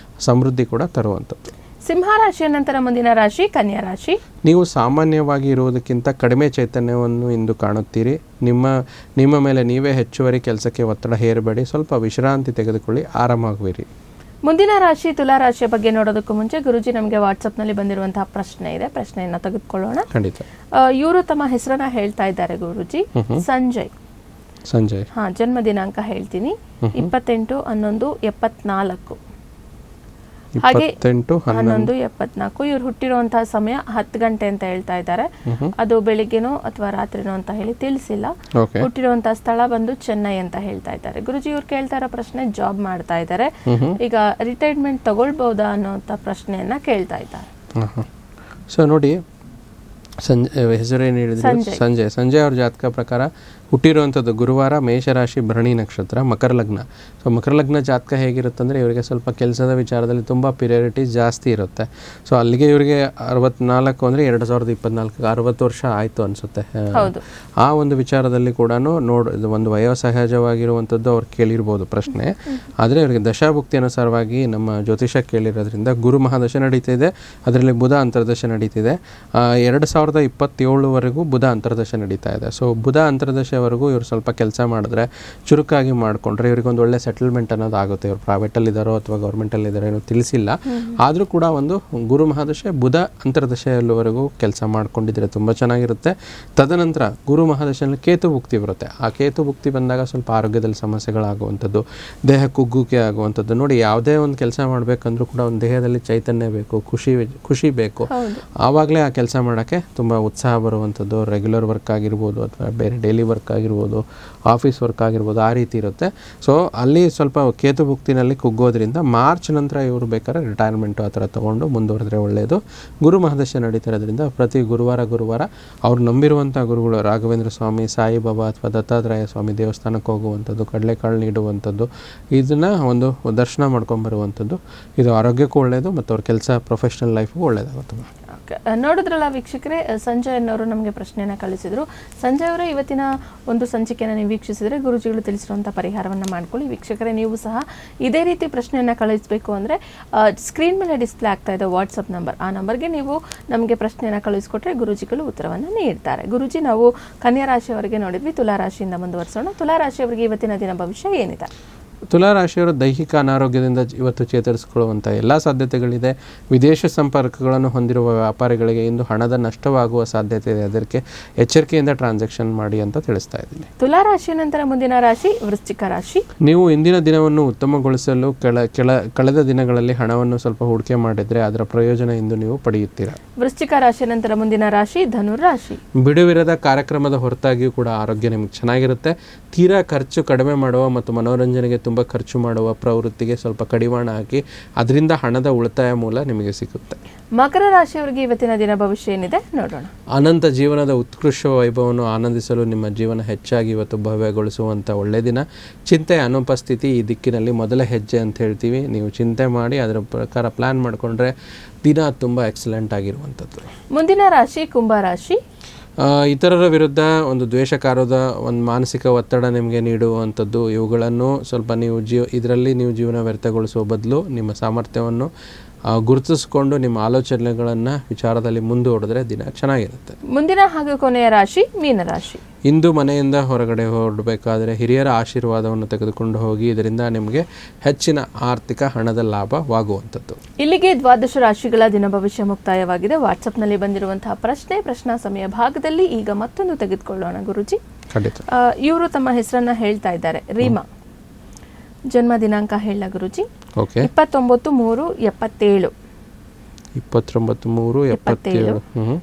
ಸಮೃದ್ಧಿ ಕೂಡ ತರುವಂಥದ್ದು. ಸಿಂಹ ರಾಶಿಯ ನಂತರ ಮುಂದಿನ ರಾಶಿ ಕನ್ಯಾ ರಾಶಿ. ನೀವು ಸಾಮಾನ್ಯವಾಗಿ ಇರುವುದಕ್ಕಿಂತ ಕಡಿಮೆ ಚೈತನ್ಯವನ್ನು ಇಂದು ಕಾಣುತ್ತೀರಿ. ನಿಮ್ಮ ಮೇಲೆ ನೀವೇ ಹೆಚ್ಚುವರಿ ಕೆಲಸಕ್ಕೆ ಒತ್ತಡ ಹೇರಬೇಡಿ. ಸ್ವಲ್ಪ ವಿಶ್ರಾಂತಿ ತೆಗೆದುಕೊಳ್ಳಿ, ಆರಾಮಾಗುವಿರಿ. ಮುಂದಿನ ರಾಶಿ ತುಲಾ ರಾಶಿಯ ಬಗ್ಗೆ ನೋಡೋದಕ್ಕೂ ಮುಂಚೆ ಗುರುಜಿ ನಮಗೆ ವಾಟ್ಸಪ್ನಲ್ಲಿ ಬಂದಿರುವಂತಹ ಪ್ರಶ್ನೆ ಇದೆ, ಪ್ರಶ್ನೆಯನ್ನು ತೆಗೆದುಕೊಳ್ಳೋಣ. ಖಂಡಿತ. ಇವರು ತಮ್ಮ ಹೆಸರನ್ನ ಹೇಳ್ತಾ ಇದ್ದಾರೆ ಗುರುಜಿ. ಸಂಜಯ್. ಜನ್ಮ ದಿನಾಂಕ ಹೇಳ್ತೀನಿ, 28/11/74. ಹಾಗೆ 11/74. ಇವ್ರು ಹುಟ್ಟಿರುವಂತಹ ಸಮಯ 10 ಗಂಟೆ ಅಂತ ಹೇಳ್ತಾ ಇದ್ದಾರೆ. ಅದು ಬೆಳಿಗ್ಗೆನೋ ಅಥವಾ ರಾತ್ರಿನೋ ಅಂತ ಹೇಳಿ ತಿಳಿಸಿಲ್ಲ. ಹುಟ್ಟಿರುವಂತಹ ಸ್ಥಳ ಬಂದು ಚೆನ್ನೈ ಅಂತ ಹೇಳ್ತಾ ಇದ್ದಾರೆ. ಗುರುಜಿ, ಇವ್ರು ಕೇಳ್ತಾ ಇರೋ ಪ್ರಶ್ನೆ, ಜಾಬ್ ಮಾಡ್ತಾ ಇದ್ದಾರೆ, ಈಗ ರಿಟೈರ್ಮೆಂಟ್ ತಗೊಳ್ಬಹುದಾ ಅನ್ನೋಂಥ ಪ್ರಶ್ನೆಯನ್ನ ಕೇಳ್ತಾ ಇದ್ದಾರೆ. ಸೊ ನೋಡಿ, ಹೆಸರೇನು ಹೇಳಿದ್ರೆ ಸಂಜಯ್ ಅವ್ರ ಜಾತಕ ಪ್ರಕಾರ ಹುಟ್ಟಿರುವಂಥದ್ದು ಗುರುವಾರ, ಮೇಷರಾಶಿ, ಭರಣಿ ನಕ್ಷತ್ರ, ಮಕರ ಲಗ್ನ. ಸೊ ಮಕರ ಲಗ್ನ ಜಾತಕ ಹೇಗಿರುತ್ತಂದರೆ ಇವರಿಗೆ ಸ್ವಲ್ಪ ಕೆಲಸದ ವಿಚಾರದಲ್ಲಿ ತುಂಬ ಪ್ರಿಯಾರಿಟೀಸ್ ಜಾಸ್ತಿ ಇರುತ್ತೆ. ಸೊ ಅಲ್ಲಿಗೆ ಇವರಿಗೆ 64 ಅಂದರೆ 2024 60 ವರ್ಷ ಆಯಿತು ಅನಿಸುತ್ತೆ. ಆ ಒಂದು ವಿಚಾರದಲ್ಲಿ ಕೂಡ ಇದು ಒಂದು ವಯೋಸಹಜವಾಗಿರುವಂಥದ್ದು ಅವ್ರು ಕೇಳಿರ್ಬೋದು ಪ್ರಶ್ನೆ. ಆದರೆ ಇವರಿಗೆ ದಶಾಭುಕ್ತಿ ಅನುಸಾರವಾಗಿ ನಮ್ಮ ಜ್ಯೋತಿಷ ಕೇಳಿರೋದ್ರಿಂದ ಗುರು ಮಹಾದಶೆ ನಡೀತಿದೆ, ಅದರಲ್ಲಿ ಬುಧ ಅಂತರ್ದಶೆ ನಡೀತಿದೆ. 2027ವರೆಗೂ ಬುಧ ಅಂತರ್ದಶೆ ನಡೀತಾ ಇದೆ. ಸೊ ಬುಧ ಅಂತರ್ದಶೆವರೆಗೂ ಇವರು ಸ್ವಲ್ಪ ಕೆಲಸ ಮಾಡಿದ್ರೆ, ಚುರುಕಾಗಿ ಮಾಡಿಕೊಂಡ್ರೆ ಇವರಿಗೊಂದು ಒಳ್ಳೆ ಸೆಟಲ್ಮೆಂಟ್ ಅನ್ನೋದು ಆಗುತ್ತೆ. ಇವರು ಪ್ರೈವೇಟಲ್ಲಿ ಇದ್ದಾರೋ ಅಥವಾ ಗೌರ್ಮೆಂಟಲ್ಲಿ ಇದ್ದಾರೋ ಏನೋ ತಿಳಿಸಿಲ್ಲ. ಆದರೂ ಕೂಡ ಒಂದು ಗುರು ಮಹಾದಶೆ ಬುಧ ಅಂತರ್ದಶೆಯಲ್ಲಿವರೆಗೂ ಕೆಲಸ ಮಾಡ್ಕೊಂಡಿದ್ರೆ ತುಂಬ ಚೆನ್ನಾಗಿರುತ್ತೆ. ತದನಂತರ ಗುರು ಮಹಾದಶೆಯಲ್ಲಿ ಕೇತು ಭುಕ್ತಿ ಬರುತ್ತೆ. ಆ ಕೇತು ಭುಕ್ತಿ ಬಂದಾಗ ಸ್ವಲ್ಪ ಆರೋಗ್ಯದಲ್ಲಿ ಸಮಸ್ಯೆಗಳಾಗುವಂಥದ್ದು, ದೇಹ ಕುಗ್ಗುವಿಕೆ ಆಗುವಂಥದ್ದು. ನೋಡಿ, ಯಾವುದೇ ಒಂದು ಕೆಲಸ ಮಾಡಬೇಕಂದ್ರೂ ಕೂಡ ಒಂದು ದೇಹದಲ್ಲಿ ಚೈತನ್ಯ ಬೇಕು, ಖುಷಿ ಬೇಕು. ಆವಾಗಲೇ ಆ ಕೆಲಸ ಮಾಡೋಕ್ಕೆ ತುಂಬ ಉತ್ಸಾಹ ಬರುವಂಥದ್ದು. ರೆಗ್ಯುಲರ್ ವರ್ಕ್ ಆಗಿರ್ಬೋದು ಅಥವಾ ಬೇರೆ ಡೈಲಿ ವರ್ಕ್ ಆಗಿರ್ಬೋದು, ಆಫೀಸ್ ವರ್ಕ್ ಆಗಿರ್ಬೋದು, ಆ ರೀತಿ ಇರುತ್ತೆ. ಸೊ ಅಲ್ಲಿ ಸ್ವಲ್ಪ ಕೇತು ಭುಕ್ತಿನಲ್ಲಿ ಕುಗ್ಗೋದ್ರಿಂದ ಮಾರ್ಚ್ ನಂತರ ಇವರು ಬೇಕಾದ್ರೆ ರಿಟೈರ್ಮೆಂಟು ಆ ಥರ ತೊಗೊಂಡು ಮುಂದುವರೆದ್ರೆ ಒಳ್ಳೆಯದು. ಗುರು ಮಹಾದಶೆ ನಡೀತಿರೋದ್ರಿಂದ ಪ್ರತಿ ಗುರುವಾರ ಅವ್ರು ನಂಬಿರುವಂಥ ಗುರುಗಳು, ರಾಘವೇಂದ್ರ ಸ್ವಾಮಿ, ಸಾಯಿಬಾಬಾ ಅಥವಾ ದತ್ತಾತ್ರೇಯ ಸ್ವಾಮಿ ದೇವಸ್ಥಾನಕ್ಕೆ ಹೋಗುವಂಥದ್ದು, ಕಡಲೆಕಾಳು ನೀಡುವಂಥದ್ದು, ಇದನ್ನು ಒಂದು ದರ್ಶನ ಮಾಡ್ಕೊಂಬರುವಂಥದ್ದು, ಇದು ಆರೋಗ್ಯಕ್ಕೂ ಒಳ್ಳೆಯದು ಮತ್ತು ಅವ್ರ ಕೆಲಸ ಪ್ರೊಫೆಷ್ನಲ್ ಲೈಫ್ಗೂ ಒಳ್ಳೆಯದಾಗುತ್ತೆ. ನೋಡಿದ್ರಲ್ಲ ವೀಕ್ಷಕರೇ, ಸಂಜಯ್ ಅನ್ನೋರು ನಮಗೆ ಪ್ರಶ್ನೆಯನ್ನು ಕಳಿಸಿದ್ರು. ಸಂಜಯ್ ಅವರೇ, ಇವತ್ತಿನ ಒಂದು ಸಂಚಿಕೆಯನ್ನು ನೀವು ವೀಕ್ಷಿಸಿದರೆ ಗುರುಜಿಗಳು ತಿಳಿಸಿರುವಂಥ ಪರಿಹಾರವನ್ನು ಮಾಡ್ಕೊಳ್ಳಿ. ವೀಕ್ಷಕರೇ, ನೀವು ಸಹ ಇದೇ ರೀತಿ ಪ್ರಶ್ನೆಯನ್ನು ಕಳಿಸಬೇಕು ಅಂದರೆ ಸ್ಕ್ರೀನ್ ಮೇಲೆ ಡಿಸ್ಪ್ಲೇ ಆಗ್ತಾ ಇದೆ ವಾಟ್ಸಪ್ ನಂಬರ್, ಆ ನಂಬರ್ಗೆ ನೀವು ನಮಗೆ ಪ್ರಶ್ನೆಯನ್ನು ಕಳಿಸ್ಕೊಟ್ರೆ ಗುರುಜಿಗಳು ಉತ್ತರವನ್ನು ನೀಡ್ತಾರೆ. ಗುರುಜಿ, ನಾವು ಕನ್ಯಾ ರಾಶಿಯವರಿಗೆ ನೋಡಿದ್ವಿ, ತುಲಾ ರಾಶಿಯಿಂದ ಮುಂದುವರಿಸೋಣ. ತುಲಾ ರಾಶಿಯವರಿಗೆ ಇವತ್ತಿನ ದಿನ ಭವಿಷ್ಯ ಏನಿದೆ? ತುಲಾರಾಶಿಯವರು ದೈಹಿಕ ಅನಾರೋಗ್ಯದಿಂದ ಇವತ್ತು ಚೇತರಿಸಿಕೊಳ್ಳುವಂಥ ಎಲ್ಲ ಸಾಧ್ಯತೆಗಳಿದೆ. ವಿದೇಶ ಸಂಪರ್ಕಗಳನ್ನು ಹೊಂದಿರುವ ವ್ಯಾಪಾರಿಗಳಿಗೆ ಇಂದು ಹಣದ ನಷ್ಟವಾಗುವ ಸಾಧ್ಯತೆ ಇದೆ. ಅದಕ್ಕೆ ಎಚ್ಚರಿಕೆಯಿಂದ ಟ್ರಾನ್ಸಾಕ್ಷನ್ ಮಾಡಿ ಅಂತ ತಿಳಿಸ್ತಾ ಇದ್ದೀನಿ. ತುಲಾ ರಾಶಿಯ ನಂತರ ಮುಂದಿನ ರಾಶಿ ವೃಶ್ಚಿಕ ರಾಶಿ. ನೀವು ಇಂದಿನ ದಿನವನ್ನು ಉತ್ತಮಗೊಳಿಸಲು ಕಳೆದ ದಿನಗಳಲ್ಲಿ ಹಣವನ್ನು ಸ್ವಲ್ಪ ಹೂಡಿಕೆ ಮಾಡಿದರೆ ಅದರ ಪ್ರಯೋಜನ ಇಂದು ನೀವು ಪಡೆಯುತ್ತೀರಾ. ವೃಶ್ಚಿಕ ರಾಶಿಯ ನಂತರ ಮುಂದಿನ ರಾಶಿ ಧನುರ್ ರಾಶಿ. ಬಿಡುವಿರದ ಕಾರ್ಯಕ್ರಮದ ಹೊರತಾಗಿಯೂ ಕೂಡ ಆರೋಗ್ಯ ನಿಮಗೆ ಚೆನ್ನಾಗಿರುತ್ತೆ. ತೀರಾ ಖರ್ಚು ಕಡಿಮೆ ಮಾಡುವ ಮತ್ತು ಮನೋರಂಜನೆಗೆ ತುಂಬ ತುಂಬ ಖರ್ಚು ಮಾಡುವ ಪ್ರವೃತ್ತಿಗೆ ಸ್ವಲ್ಪ ಕಡಿವಾಣ ಹಾಕಿ ಅದರಿಂದ ಹಣದ ಉಳಿತಾಯ ಮೂಲ ನಿಮಗೆ ಸಿಗುತ್ತೆ. ಮಕರ ರಾಶಿಯವರಿಗೆ ಇವತ್ತಿನ ದಿನ ಭವಿಷ್ಯ ಏನಿದೆ ನೋಡೋಣ. ಅನಂತ ಜೀವನದ ಉತ್ಕೃಷ್ಟ ವೈಭವವನ್ನು ಆನಂದಿಸಲು ನಿಮ್ಮ ಜೀವನ ಹೆಚ್ಚಾಗಿ ಇವತ್ತು ಭವ್ಯಗೊಳಿಸುವಂಥ ಒಳ್ಳೆಯ ದಿನ. ಚಿಂತೆ ಅನುಪಸ್ಥಿತಿ ಈ ದಿಕ್ಕಿನಲ್ಲಿ ಮೊದಲ ಹೆಜ್ಜೆ ಅಂತ ಹೇಳ್ತೀವಿ. ನೀವು ಚಿಂತೆ ಮಾಡಿ ಅದರ ಪ್ರಕಾರ ಪ್ಲ್ಯಾನ್ ಮಾಡಿಕೊಂಡ್ರೆ ದಿನ ತುಂಬ ಎಕ್ಸಲೆಂಟ್ ಆಗಿರುವಂಥದ್ದು. ಮುಂದಿನ ರಾಶಿ ಕುಂಭರಾಶಿ. ಇತರರ ವಿರುದ್ಧ ಒಂದು ದ್ವೇಷಕಾರದ ಒಂದು ಮಾನಸಿಕ ಒತ್ತಡ ನಿಮಗೆ ನೀಡುವಂಥದ್ದು, ಇವುಗಳನ್ನು ಸ್ವಲ್ಪ ನೀವು ಇದರಲ್ಲಿ ನೀವು ಜೀವನ ವ್ಯರ್ಥಗೊಳಿಸುವ ಬದಲು ನಿಮ್ಮ ಸಾಮರ್ಥ್ಯವನ್ನು ಗುರುತಿಸಿಕೊಂಡು ನಿಮ್ಮ ಆಲೋಚನೆಗಳನ್ನು ವಿಚಾರದಲ್ಲಿ ಮುಂದೂಡಿದ್ರೆ ದಿನ ಚೆನ್ನಾಗಿರುತ್ತೆ. ಮುಂದಿನ ಹಾಗೂ ಕೊನೆಯ ರಾಶಿ ಮೀನರಾಶಿ. ಇಂದು ಮನೆಯಿಂದ ಹೊರಗಡೆ ಹೊರಡಬೇಕಾದ್ರೆ ಹಿರಿಯರ ಆಶೀರ್ವಾದವನ್ನು ತೆಗೆದುಕೊಂಡು ಹೋಗಿ, ಇದರಿಂದ ನಿಮಗೆ ಹೆಚ್ಚಿನ ಆರ್ಥಿಕ ಹಣದ ಲಾಭವಾಗುವಂಥದ್ದು. ಇಲ್ಲಿಗೆ ದ್ವಾದಶ ರಾಶಿಗಳ ದಿನ ಭವಿಷ್ಯ ಮುಕ್ತಾಯವಾಗಿದೆ. ವಾಟ್ಸಪ್ನಲ್ಲಿ ಬಂದಿರುವಂತಹ ಪ್ರಶ್ನಾ ಸಮಯ ಭಾಗದಲ್ಲಿ ಈಗ ಮತ್ತೊಂದು ತೆಗೆದುಕೊಳ್ಳೋಣ ಗುರುಜಿ. ಖಂಡಿತ. ಇವರು ತಮ್ಮ ಹೆಸರನ್ನ ಹೇಳ್ತಾ ಇದ್ದಾರೆ, ರೀಮಾ. ಜನ್ಮ ದಿನಾಂಕ ಹೇಳ ಗುರುಜಿ. ಓಕೆ. 29/3/77. 29/3/77.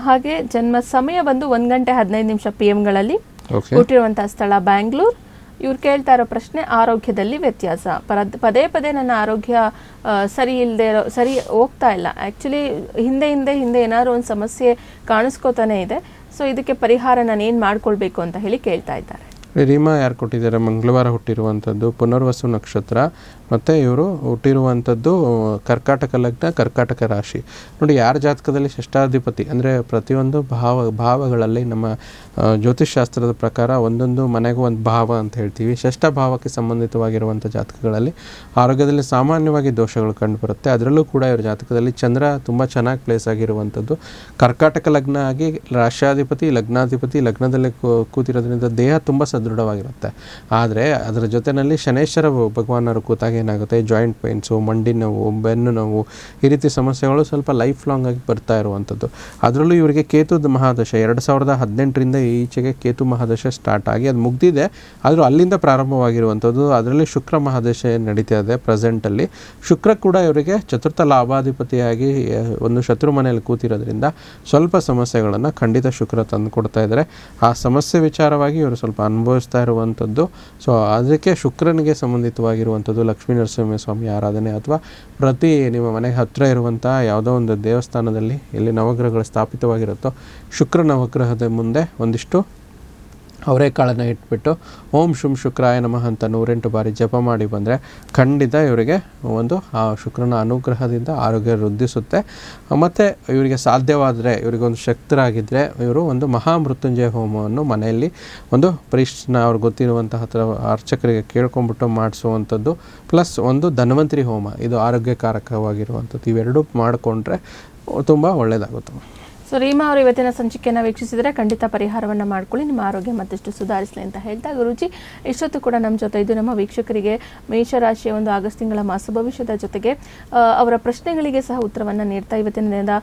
ಹಾಗೆ ಜನ್ಮ ಸಮಯ ಬಂದು 1 ಗಂಟೆ 15 ನಿಮಿಷ PM ಹುಟ್ಟಿರುವಂತಹ ಸ್ಥಳ ಬ್ಯಾಂಗ್ಳೂರ್. ಇವ್ರು ಕೇಳ್ತಾ ಇರೋ ಪ್ರಶ್ನೆ, ಆರೋಗ್ಯದಲ್ಲಿ ವ್ಯತ್ಯಾಸ. ಪದೇ ಪದೇ ನನ್ನ ಆರೋಗ್ಯ ಸರಿ ಹೋಗ್ತಾ ಇಲ್ಲ. ಆ್ಯಕ್ಚುಲಿ ಹಿಂದೆ ಏನಾದ್ರು ಒಂದು ಸಮಸ್ಯೆ ಕಾಣಿಸ್ಕೋತಾನೆ ಇದೆ. ಸೊ ಇದಕ್ಕೆ ಪರಿಹಾರ ನಾನು ಏನು ಮಾಡ್ಕೊಳ್ಬೇಕು ಅಂತ ಹೇಳಿ ಕೇಳ್ತಾ ಇದ್ದಾರೆ. ರೀಮಾ ಯಾರು ಕೊಟ್ಟಿದ್ದಾರೆ? ಮಂಗಳವಾರ ಹುಟ್ಟಿರುವಂಥದ್ದು, ಪುನರ್ವಸು ನಕ್ಷತ್ರ, ಮತ್ತು ಇವರು ಹುಟ್ಟಿರುವಂಥದ್ದು ಕರ್ಕಾಟಕ ಲಗ್ನ, ಕರ್ಕಾಟಕ ರಾಶಿ. ನೋಡಿ, ಯಾರ ಜಾತಕದಲ್ಲಿ ಷಷ್ಠಾಧಿಪತಿ ಅಂದರೆ ಪ್ರತಿಯೊಂದು ಭಾವಗಳಲ್ಲಿ ನಮ್ಮ ಜ್ಯೋತಿಷ್ಶಾಸ್ತ್ರದ ಪ್ರಕಾರ ಒಂದೊಂದು ಮನೆಗೂ ಒಂದು ಭಾವ ಅಂತ ಹೇಳ್ತೀವಿ. ಷಷ್ಠ ಭಾವಕ್ಕೆ ಸಂಬಂಧಿತವಾಗಿರುವಂಥ ಜಾತಕಗಳಲ್ಲಿ ಆರೋಗ್ಯದಲ್ಲಿ ಸಾಮಾನ್ಯವಾಗಿ ದೋಷಗಳು ಕಂಡುಬರುತ್ತೆ. ಅದರಲ್ಲೂ ಕೂಡ ಇವ್ರ ಜಾತಕದಲ್ಲಿ ಚಂದ್ರ ತುಂಬ ಚೆನ್ನಾಗಿ ಪ್ಲೇಸ್ ಆಗಿರುವಂಥದ್ದು. ಕರ್ಕಾಟಕ ಲಗ್ನ ಆಗಿ ರಾಶ್ಯಾಧಿಪತಿ ಲಗ್ನದಲ್ಲಿ ಕೂತಿರೋದ್ರಿಂದ ದೇಹ ತುಂಬ ಸದೃಢವಾಗಿರುತ್ತೆ. ಆದರೆ ಅದರ ಜೊತೆಯಲ್ಲಿ ಶನೇಶ್ವರ ಭಗವಾನರು ಕೂತಾಗ ಏನಾಗುತ್ತೆ, ಜಾಯಿಂಟ್ ಪೇನ್ಸು, ಮಂಡಿ ನೋವು, ಬೆನ್ನು ನೋವು, ಈ ರೀತಿ ಸಮಸ್ಯೆಗಳು ಸ್ವಲ್ಪ ಲೈಫ್ ಲಾಂಗ್ ಆಗಿ ಬರ್ತಾ ಇರುವಂಥದ್ದು. ಅದರಲ್ಲೂ ಇವರಿಗೆ ಕೇತು ಮಹಾದಶ 2018ರಿಂದ ಈಚೆಗೆ ಕೇತು ಮಹಾದಶ ಸ್ಟಾರ್ಟ್ ಆಗಿ ಅದು ಮುಗ್ದಿದೆ. ಆದರೂ ಅಲ್ಲಿಂದ ಪ್ರಾರಂಭವಾಗಿರುವಂಥದ್ದು. ಅದರಲ್ಲಿ ಶುಕ್ರ ಮಹಾದಶ ನಡೀತಾ ಇದೆ ಪ್ರೆಸೆಂಟಲ್ಲಿ. ಶುಕ್ರ ಕೂಡ ಇವರಿಗೆ ಚತುರ್ಥ ಲಾಭಾಧಿಪತಿಯಾಗಿ ಒಂದು ಶತ್ರು ಮನೆಯಲ್ಲಿ ಕೂತಿರೋದ್ರಿಂದ ಸ್ವಲ್ಪ ಸಮಸ್ಯೆಗಳನ್ನು ಖಂಡಿತ ಶುಕ್ರ ತಂದು ಕೊಡ್ತಾ ಇದ್ದಾರೆ. ಆ ಸಮಸ್ಯೆ ವಿಚಾರವಾಗಿ ಇವರು ಸ್ವಲ್ಪ ಅನುಭವಿಸ್ತಾ ಇರುವಂಥದ್ದು. ಸೊ ಅದಕ್ಕೆ ಶುಕ್ರನಿಗೆ ಸಂಬಂಧಿತವಾಗಿರುವಂಥದ್ದು ಲಕ್ಷ್ಮೀ ನರಸಿಂಹಸ್ವಾಮಿ ಆರಾಧನೆ, ಅಥವಾ ನಿಮ್ಮ ಮನೆಗೆ ಹತ್ತಿರ ಇರುವಂಥ ಯಾವುದೋ ಒಂದು ದೇವಸ್ಥಾನದಲ್ಲಿ ಎಲ್ಲಿ ನವಗ್ರಹಗಳು ಸ್ಥಾಪಿತವಾಗಿರುತ್ತೋ ಶುಕ್ರ ನವಗ್ರಹದ ಮುಂದೆ ಒಂದಿಷ್ಟು ಅವರೆಕಾಳನ್ನು ಇಟ್ಬಿಟ್ಟು ಓಂ ಶುಂ ಶುಕ್ರಾಯ ನಮಃ ಅಂತ 108 ಬಾರಿ ಜಪ ಮಾಡಿ ಬಂದರೆ ಖಂಡಿತ ಇವರಿಗೆ ಒಂದು ಆ ಶುಕ್ರನ ಅನುಗ್ರಹದಿಂದ ಆರೋಗ್ಯ ವೃದ್ಧಿಸುತ್ತೆ. ಮತ್ತು ಇವರಿಗೆ ಸಾಧ್ಯವಾದರೆ, ಇವರಿಗೊಂದು ಶಕ್ತರಾಗಿದ್ದರೆ ಇವರು ಒಂದು ಮಹಾಮೃತ್ಯುಂಜಯ ಹೋಮವನ್ನು ಮನೆಯಲ್ಲಿ ಒಂದು ಅವ್ರಿಗೆ ಗೊತ್ತಿರುವಂತಹ ಅರ್ಚಕರಿಗೆ ಕೇಳ್ಕೊಂಬಿಟ್ಟು ಮಾಡಿಸುವಂಥದ್ದು, ಪ್ಲಸ್ ಒಂದು ಧನ್ವಂತರಿ ಹೋಮ, ಇದು ಆರೋಗ್ಯಕಾರಕವಾಗಿರುವಂಥದ್ದು. ಇವೆರಡೂ ಮಾಡಿಕೊಂಡ್ರೆ ತುಂಬ ಒಳ್ಳೆಯದಾಗುತ್ತೆ. ಸೊ ರೀಮಾ ಅವರು ಇವತ್ತಿನ ಸಂಚಿಕೆಯನ್ನು ವೀಕ್ಷಿಸಿದರೆ ಖಂಡಿತ ಪರಿಹಾರವನ್ನು ಮಾಡ್ಕೊಳ್ಳಿ, ನಿಮ್ಮ ಆರೋಗ್ಯ ಮತ್ತಷ್ಟು ಸುಧಾರಿಸಲಿ ಅಂತ ಹೇಳ್ತಾ ಗುರುಜಿ ಇಷ್ಟೊತ್ತು ಕೂಡ ನಮ್ಮ ಜೊತೆ ಇದು ನಮ್ಮ ವೀಕ್ಷಕರಿಗೆ ಮೇಷರಾಶಿಯ ಒಂದು ಆಗಸ್ಟ್ ತಿಂಗಳ ಮಾಸ ಭವಿಷ್ಯದ ಜೊತೆಗೆ ಅವರ ಪ್ರಶ್ನೆಗಳಿಗೆ ಸಹ ಉತ್ತರವನ್ನು ನೀಡ್ತಾ ಇವತ್ತಿನ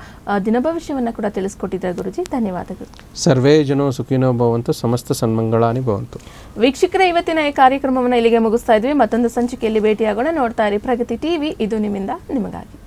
ದಿನ ಭವಿಷ್ಯವನ್ನು ಕೂಡ ತಿಳಿಸ್ಕೊಟ್ಟಿದ್ದಾರೆ ಗುರುಜಿ. ಧನ್ಯವಾದಗಳು. ಸರ್ವೇ ಜನೋ ಸುಖಿನೋ ಭವಂತು, ಸಮಸ್ತ ಸನ್ಮಂಗಳಾನಿ ಭವಂತು. ವೀಕ್ಷಕರೇ, ಇವತ್ತಿನ ಈ ಕಾರ್ಯಕ್ರಮವನ್ನು ಇಲ್ಲಿಗೆ ಮುಗಿಸ್ತಾ ಇದ್ವಿ. ಮತ್ತೊಂದು ಸಂಚಿಕೆಯಲ್ಲಿ ಭೇಟಿಯಾಗೋಣ. ನೋಡ್ತಾ ಇರಿ ಪ್ರಗತಿ ಟಿವಿ, ಇದು ನಿಮ್ಮಿಂದ ನಿಮಗಾಗಿ.